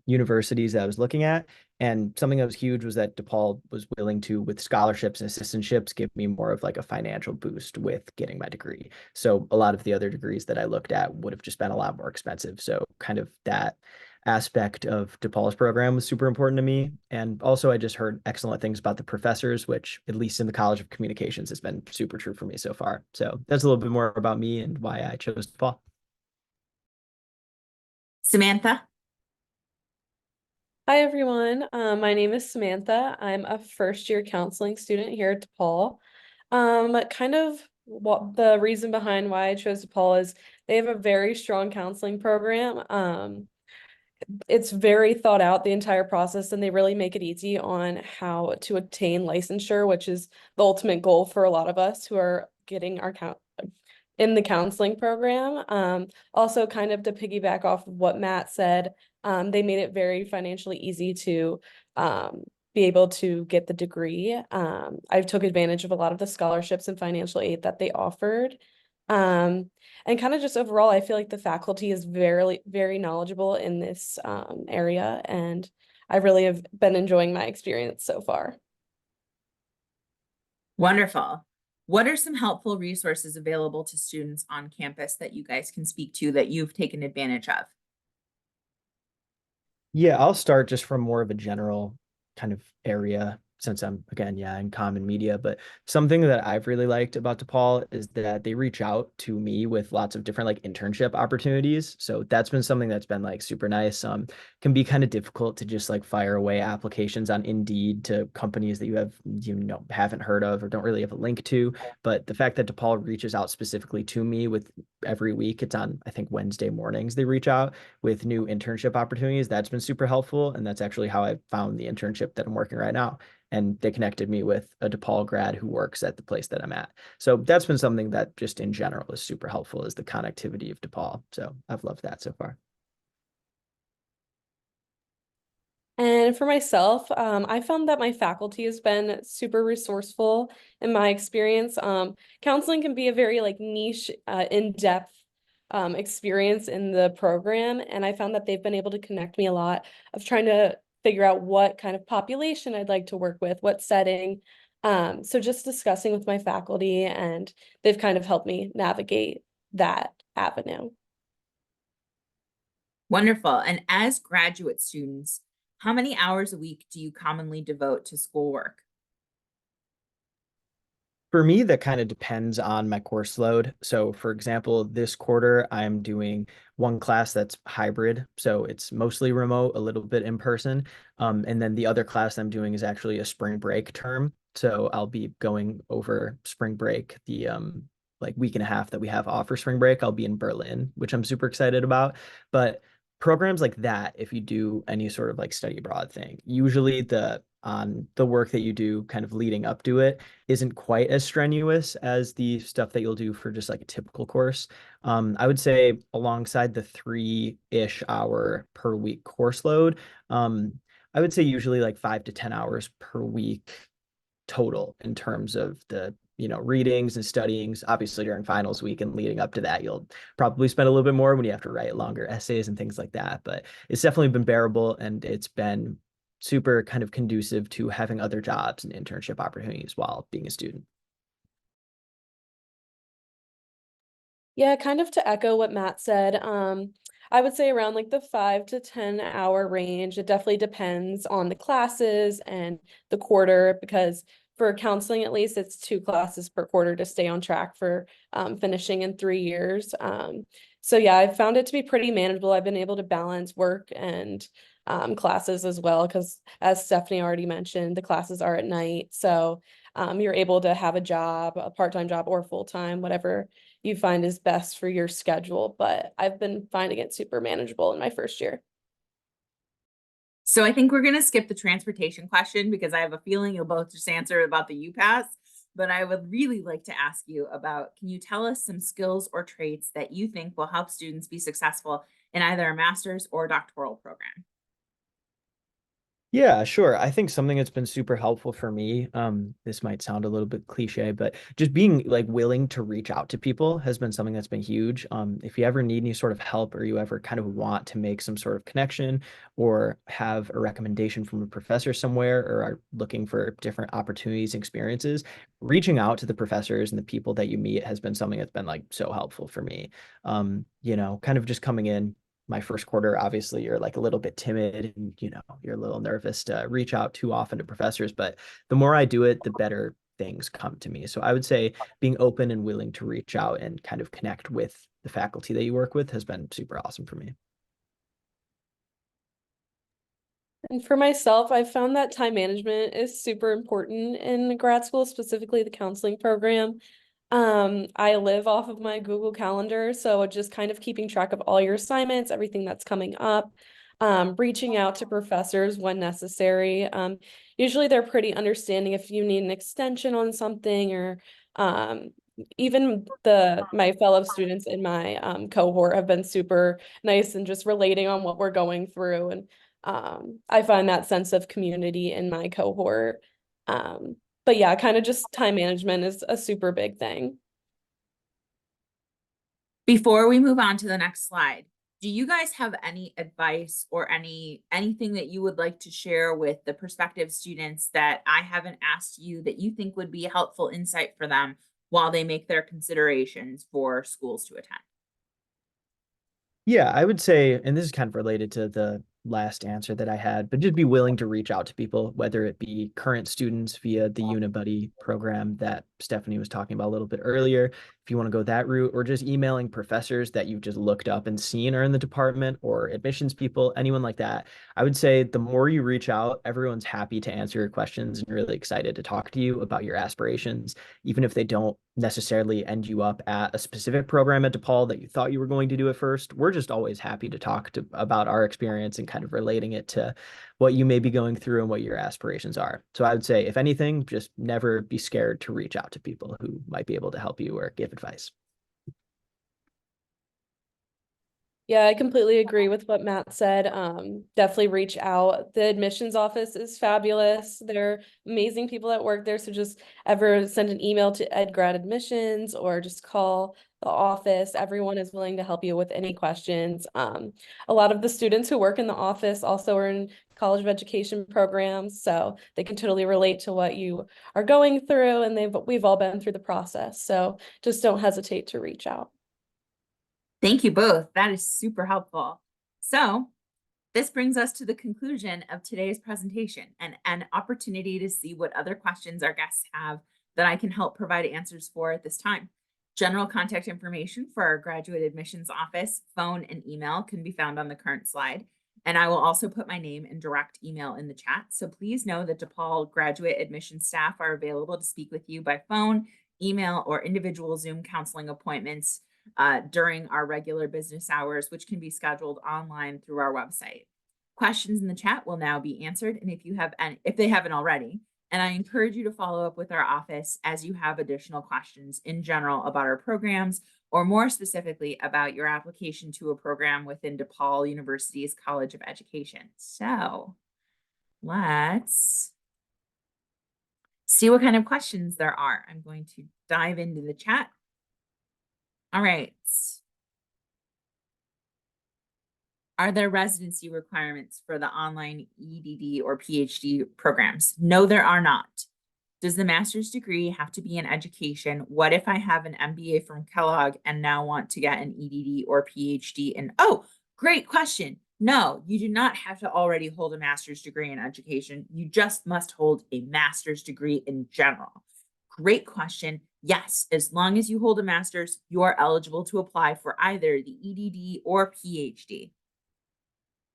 universities that I was looking at. And something that was huge was that DePaul was willing to, with scholarships and assistantships, give me more of like a financial boost with getting my degree. So a lot of the other degrees that I looked at would have just been a lot more expensive. So kind of that aspect of DePaul's program was super important to me. And also I just heard excellent things about the professors, which at least in the College of Communications has been super true for me so far. So that's a little bit more about me and why I chose DePaul. Samantha? Hi, everyone. My name is Samantha. I'm a first-year counseling student here at DePaul. Kind of what the reason behind why I chose DePaul is they have a very strong counseling program. It's very thought out, the entire process, and they really make it easy on how to obtain licensure, which is the ultimate goal for a lot of us who are getting our in the counseling program. Also kind of to piggyback off of what Matt said, they made it very financially easy to be able to get the degree. I took advantage of a lot of the scholarships and financial aid that they offered. And kind of just overall, I feel like the faculty is very, very knowledgeable in this area, and I really have been enjoying my experience so far. Wonderful. What are some helpful resources available to students on campus that you guys can speak to that you've taken advantage of? Yeah, I'll start just from more of a general kind of area since I'm, again, yeah, in common media. But something that I've really liked about DePaul is that they reach out to me with lots of different like internship opportunities. So that's been something that's been like super nice. Can be kind of difficult to just like fire away applications on Indeed to companies that haven't heard of or don't really have a link to. But the fact that DePaul reaches out specifically to me with every week, it's on, I think, Wednesday mornings, they reach out with new internship opportunities. That's been super helpful. And that's actually how I found the internship that I'm working right now. And they connected me with a DePaul grad who works at the place that I'm at. So that's been something that just in general is super helpful, is the connectivity of DePaul. So I've loved that so far. And for myself, I found that my faculty has been super resourceful in my experience. Counseling can be a very like niche, in-depth experience in the program, and I found that they've been able to connect me a lot of trying to figure out what kind of population I'd like to work with, what setting. So just discussing with my faculty, and they've kind of helped me navigate that avenue. Wonderful. And as graduate students, how many hours a week do you commonly devote to schoolwork? For me, that kind of depends on my course load. So for example, this quarter, I'm doing one class that's hybrid. So it's mostly remote, a little bit in person. And then the other class I'm doing is actually a spring break term. So I'll be going over spring break, the like week and a half that we have off for spring break. I'll be in Berlin, which I'm super excited about. But programs like that, if you do any sort of like study abroad thing, usually the work that you do kind of leading up to it isn't quite as strenuous as the stuff that you'll do for just like a typical course. I would say alongside the 3-ish hour per week course load, I would say usually like 5 to 10 hours per week total in terms of the readings and studyings. Obviously during finals week and leading up to that, you'll probably spend a little bit more when you have to write longer essays and things like that. But it's definitely been bearable, and it's been super kind of conducive to having other jobs and internship opportunities while being a student. Yeah, kind of to echo what Matt said, I would say around like the 5 to 10 hour range. It definitely depends on the classes and the quarter, because for counseling, at least, it's 2 classes per quarter to stay on track for finishing in 3 years. So yeah, I've found it to be pretty manageable. I've been able to balance work and classes as well, because as Stephanie already mentioned, the classes are at night. So you're able to have a job, a part-time job or full-time, whatever you find is best for your schedule. But I've been finding it super manageable in my first year. So I think we're going to skip the transportation question because I have a feeling you'll both just answer about the UPass. but I would really like to ask you about, can you tell us some skills or traits that you think will help students be successful in either a master's or doctoral program? Yeah, sure. I think something that's been super helpful for me, this might sound a little bit cliche, but just being like willing to reach out to people has been something that's been huge. If you ever need any sort of help or you ever kind of want to make some sort of connection or have a recommendation from a professor somewhere or are looking for different opportunities and experiences, reaching out to the professors and the people that you meet has been something that's been like so helpful for me. Kind of just coming in my first quarter, obviously you're like a little bit timid and you're a little nervous to reach out too often to professors, but the more I do it, the better things come to me. So I would say being open and willing to reach out and kind of connect with the faculty that you work with has been super awesome for me. And for myself, I found that time management is super important in grad school, specifically the counseling program. I live off of my Google Calendar, so just kind of keeping track of all your assignments, everything that's coming up, reaching out to professors when necessary. Usually they're pretty understanding if you need an extension on something or even my fellow students in my cohort have been super nice and just relating on what we're going through. And I find that sense of community in my cohort. But yeah, kind of just time management is a super big thing. Before we move on to the next slide, do you guys have any advice or anything that you would like to share with the prospective students that I haven't asked you that you think would be a helpful insight for them while they make their considerations for schools to attend? Yeah, I would say, and this is kind of related to the last answer that I had, but just be willing to reach out to people, whether it be current students via the UniBuddy program that Stephanie was talking about a little bit earlier, if you want to go that route, or just emailing professors that you've just looked up and seen are in the department or admissions people, anyone like that. I would say the more you reach out, everyone's happy to answer your questions and really excited to talk to you about your aspirations, even if they don't necessarily end you up at a specific program at DePaul that you thought you were going to do at first. We're just always happy to talk about our experience and kind of relating it to what you may be going through and what your aspirations are. So I would say, if anything, just never be scared to reach out to people who might be able to help you or give advice. Yeah, I completely agree with what Matt said. Definitely reach out. The admissions office is fabulous. They're amazing people that work there. So just ever send an email to EdGrad Admissions or just call the office. Everyone is willing to help you with any questions. A lot of the students who work in the office also are in College of Education programs, so they can totally relate to what you are going through, and we've all been through the process. So just don't hesitate to reach out. Thank you both. That is super helpful. So this brings us to the conclusion of today's presentation and an opportunity to see what other questions our guests have that I can help provide answers for at this time. General contact information for our graduate admissions office, phone and email can be found on the current slide. And I will also put my name and direct email in the chat. So please know that DePaul graduate admissions staff are available to speak with you by phone, email, or individual Zoom counseling appointments during our regular business hours, which can be scheduled online through our website. Questions in the chat will now be answered, and if they haven't already, and I encourage you to follow up with our office as you have additional questions in general about our programs, or more specifically about your application to a program within DePaul University's College of Education. So let's see what kind of questions there are. I'm going to dive into the chat. All right. Are there residency requirements for the online EDD or PhD programs? No, there are not. Does the master's degree have to be in education? What if I have an MBA from Kellogg and now want to get an EDD or PhD in? Oh, great question. No, you do not have to already hold a master's degree in education. You just must hold a master's degree in general. Great question. Yes, as long as you hold a master's, you are eligible to apply for either the EDD or PhD.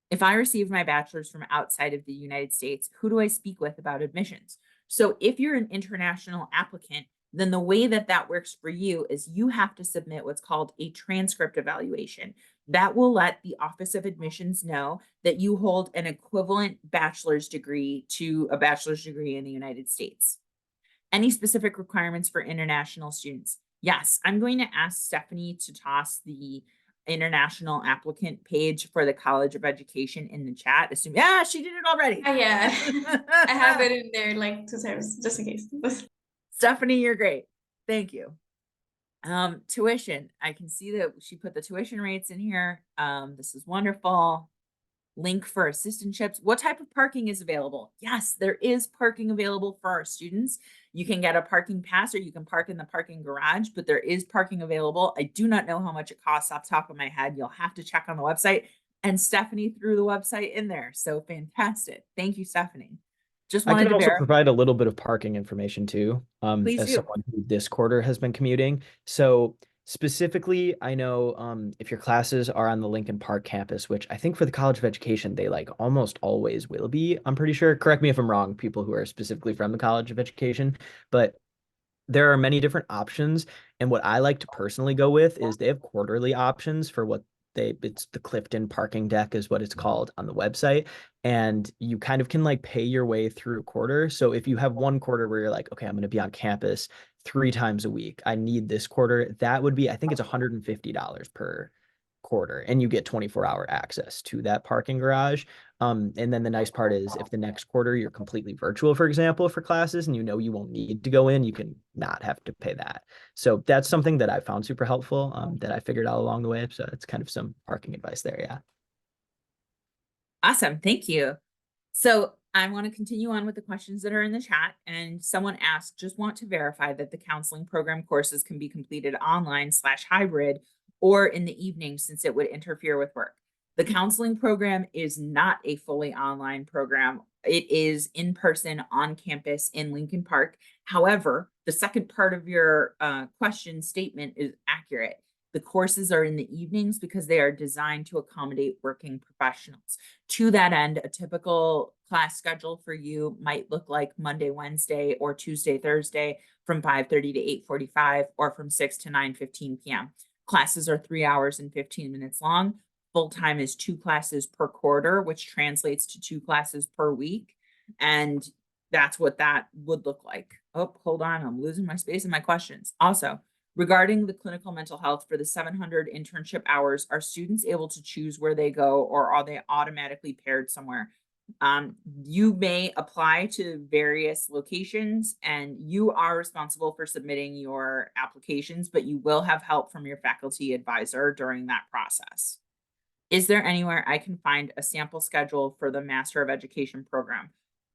If I received my bachelor's from outside of the United States, who do I speak with about admissions? So if you're an international applicant, then the way that that works for you is you have to submit what's called a transcript evaluation. That will let the Office of Admissions know that you hold an equivalent bachelor's degree to a bachelor's degree in the United States. Any specific requirements for international students? Yes, I'm going to ask Stephanie to toss the international applicant page for the College of Education in the chat. Assume, yeah, she did it already. Yeah, I have it in there like 2 times just in case. Stephanie, you're great. Thank you. Tuition. I can see that she put the tuition rates in here. This is wonderful. Link for assistantships. What type of parking is available? Yes, there is parking available for our students. You can get a parking pass or you can park in the parking garage, but there is parking available. I do not know how much it costs off the top of my head. You'll have to check on the website. And Stephanie threw the website in there. So fantastic. Thank you, Stephanie. Just I wanted can to also verify. provide a little bit of parking information too, Please as do. someone who this quarter has been commuting. So specifically, I know if your classes are on the Lincoln Park campus, which I think for the College of Education, they like almost always will be, I'm pretty sure. Correct me if I'm wrong, people who are specifically from the College of Education, but there are many different options. And what I like to personally go with is they have quarterly options for what it's the Clifton parking deck is what it's called on the website. And you kind of can like pay your way through a quarter. So if you have one quarter where you're like, okay, I'm going to be on campus 3 times a week, I need this quarter, that would be, I think it's $150 per quarter, and you get 24-hour access to that parking garage. And then the nice part is if the next quarter you're completely virtual, for example, for classes, and you know you won't need to go in, you can not have to pay that. So that's something that I found super helpful, that I figured out along the way. So it's kind of some parking advice there. Yeah. Awesome. Thank you. So I want to continue on with the questions that are in the chat. And someone asked, just want to verify that the counseling program courses can be completed online/hybrid or in the evening since it would interfere with work. The counseling program is not a fully online program. It is in person on campus in Lincoln Park. However, the second part of your question statement is accurate. The courses are in the evenings because they are designed to accommodate working professionals. To that end, a typical class schedule for you might look like Monday, Wednesday, or Tuesday, Thursday from 5:30 to 8:45 or from 6 to 9:15 p.m. Classes are 3 hours and 15 minutes long. Full-time is 2 classes per quarter, which translates to 2 classes per week. And that's what that would look like. Oh, hold on. I'm losing my space in my questions. Also, regarding the clinical mental health for the 700 internship hours, are students able to choose where they go or are they automatically paired somewhere? You may apply to various locations and you are responsible for submitting your applications, but you will have help from your faculty advisor during that process. Is there anywhere I can find a sample schedule for the Master of Education program?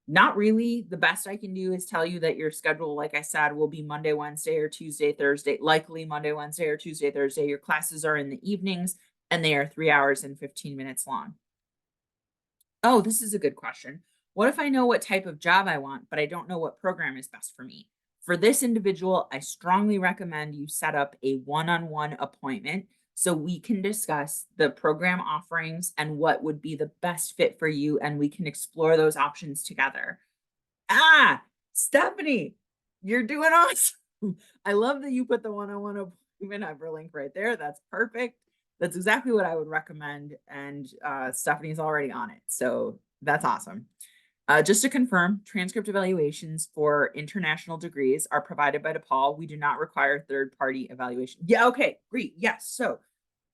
Not really. The best I can do is tell you that your schedule, like I said, will be Monday, Wednesday, or Tuesday, Thursday, likely Monday, Wednesday, or Tuesday, Thursday. Your classes are in the evenings and they are 3 hours and 15 minutes long. Oh, this is a good question. What if I know what type of job I want, but I don't know what program is best for me? For this individual, I strongly recommend you set up a one-on-one appointment so we can discuss the program offerings and what would be the best fit for you, and we can explore those options together. Stephanie, you're doing awesome. I love that you put the one-on-one appointment hyperlink right there. That's perfect. That's exactly what I would recommend. And Stephanie's already on it. So that's awesome. Just to confirm, transcript evaluations for international degrees are provided by DePaul. We do not require third-party evaluation. Yeah, okay, great. Yes. So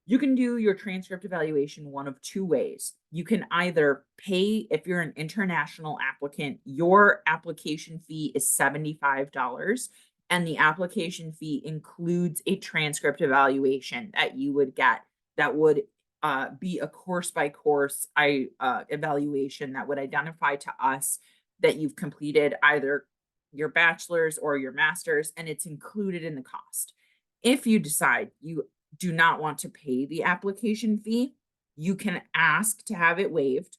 you can do your transcript evaluation one of 2 ways. You can either pay, if you're an international applicant, your application fee is $75. And the application fee includes a transcript evaluation that you would get that would be a course by course evaluation that would identify to us that you've completed either your bachelor's or your master's, and it's included in the cost. If you decide you do not want to pay the application fee, you can ask to have it waived.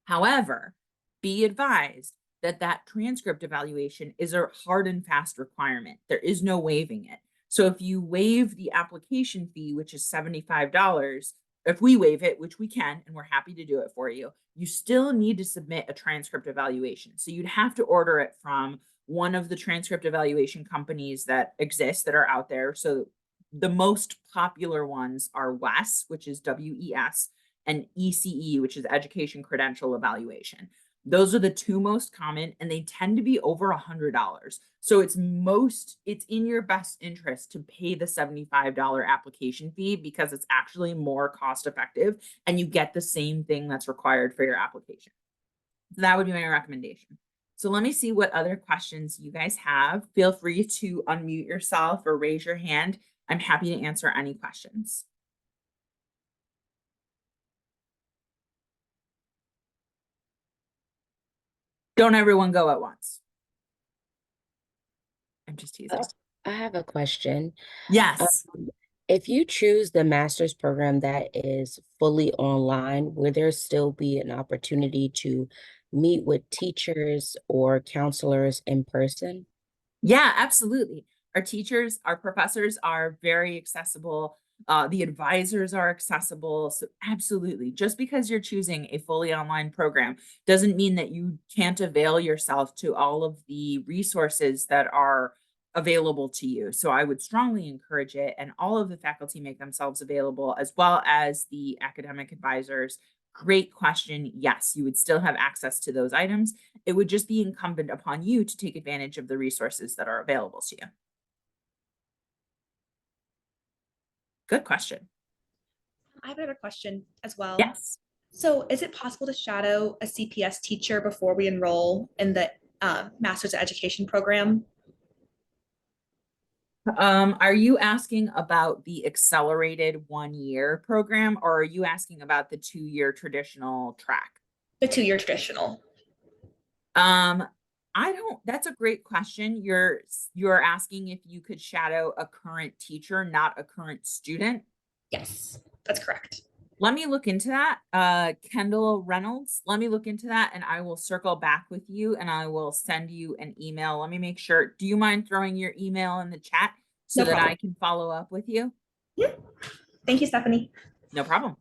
However, be advised that that transcript evaluation is a hard and fast requirement. There is no waiving it. So if you waive the application fee, which is $75, if we waive it, which we can, and we're happy to do it for you, you still need to submit a transcript evaluation. So you'd have to order it from one of the transcript evaluation companies that exist that are out there. So the most popular ones are WES, which is WES, and ECE, which is Education Credential Evaluation. Those are the two most common, and they tend to be over $100. So it's in your best interest to pay the $75 application fee because it's actually more cost effective and you get the same thing that's required for your application. So that would be my recommendation. So let me see what other questions you guys have. Feel free to unmute yourself or raise your hand. I'm happy to answer any questions. Don't everyone go at once. I'm just teasing. I have a question. Yes. If you choose the master's program that is fully online, will there still be an opportunity to meet with teachers or counselors in person? Yeah, absolutely. Our teachers, our professors are very accessible. The advisors are accessible. So absolutely. Just because you're choosing a fully online program doesn't mean that you can't avail yourself to all of the resources that are available to you. So I would strongly encourage it. And all of the faculty make themselves available, as well as the academic advisors. Great question. Yes, you would still have access to those items. It would just be incumbent upon you to take advantage of the resources that are available to you. Good question. I have another question as well. Yes. So is it possible to shadow a CPS teacher before we enroll in the Master's of Education program? Are you asking about the accelerated 1-year program, or are you asking about the 2-year traditional track? The 2-year traditional. That's a great question. You're asking if you could shadow a current teacher, not a current student. Yes, that's correct. Let me look into that. Kendall Reynolds, let me look into that and I will circle back with you and I will send you an email. Let me make sure. Do you mind throwing your email in the chat so No that problem. I can follow up with you? Yeah. Thank you, Stephanie. No problem.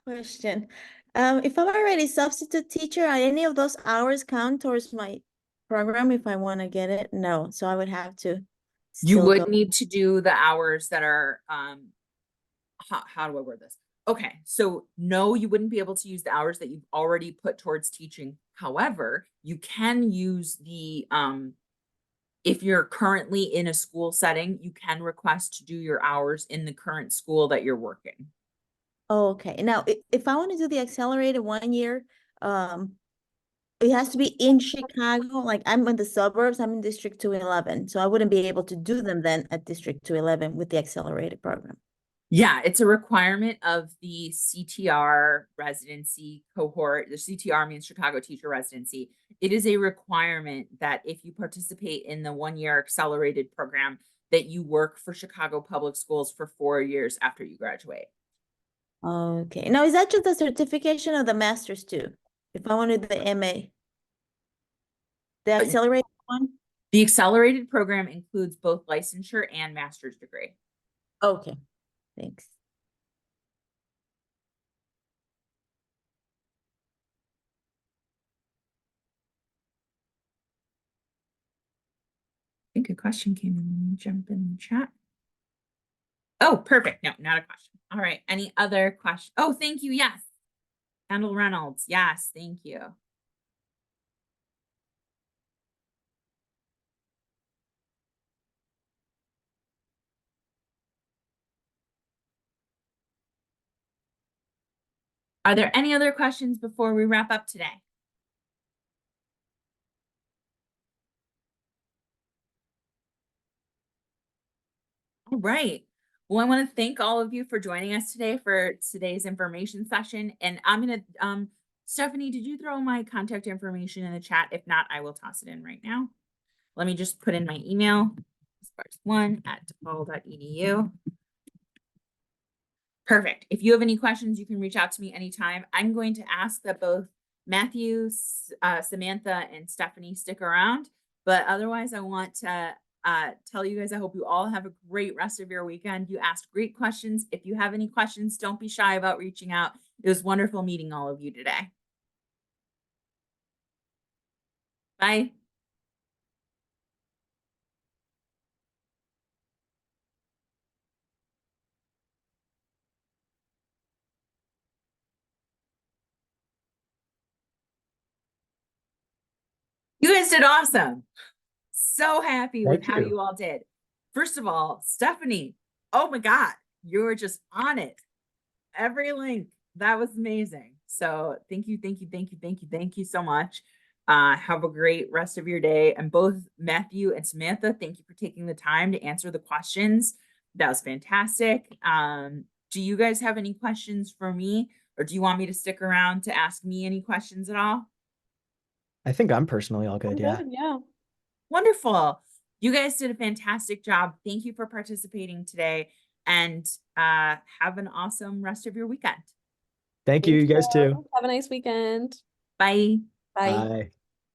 Question. If I'm already substitute teacher, are any of those hours count towards my program if I want to get it? No, so I would have to You still would go. need to do the hours that are, how do I word this? Okay, so no, you wouldn't be able to use the hours that you've already put towards teaching. However, you can use the, if you're currently in a school setting, you can request to do your hours in the current school that you're working. Okay, now if I want to do the accelerated 1 year, it has to be in Chicago. Like I'm in the suburbs, I'm in District 211, so I wouldn't be able to do them then at District 211 with the accelerated program. Yeah, it's a requirement of the CTR residency cohort. The CTR means Chicago Teacher Residency. It is a requirement that if you participate in the 1-year accelerated program, that you work for Chicago Public Schools for 4 years after you graduate. Okay, now is that just a certification of the master's too? If I wanted the MA, the accelerated one? The accelerated program includes both licensure and master's degree. Okay, thanks. I think a question came in. Let me jump in the chat. Oh, perfect. No, not a question. All right. Any other question? Oh, thank you. Yes. Kendall Reynolds. Yes. Thank you. Are there any other questions before we wrap up today? All right. Well, I want to thank all of you for joining us today for today's information session. And I'm going to, Stephanie, did you throw my contact information in the chat? If not, I will toss it in right now. Let me just put in my email, sparks1@depaul.edu. Perfect. If you have any questions, you can reach out to me anytime. I'm going to ask that both Matthew, Samantha, and Stephanie stick around. But otherwise, I want to tell you guys, I hope you all have a great rest of your weekend. You asked great questions. If you have any questions, don't be shy about reaching out. It was wonderful meeting all of you today. Bye. You guys did awesome. So happy with Thank how you. you all did. First of all, Stephanie, oh my God, you were just on it. Every link. That was amazing. So thank you, thank you, thank you, thank you, thank you so much. Have a great rest of your day. And both Matthew and Samantha, thank you for taking the time to answer the questions. That was fantastic. Do you guys have any questions for me, or do you want me to stick around to ask me any questions at all? I think I'm personally all I'm good. Yeah. good, yeah. Wonderful. You guys did a fantastic job. Thank you for participating today, and have an awesome rest of your weekend. Thank you. You guys too. Have a nice weekend. Bye. Bye. Bye.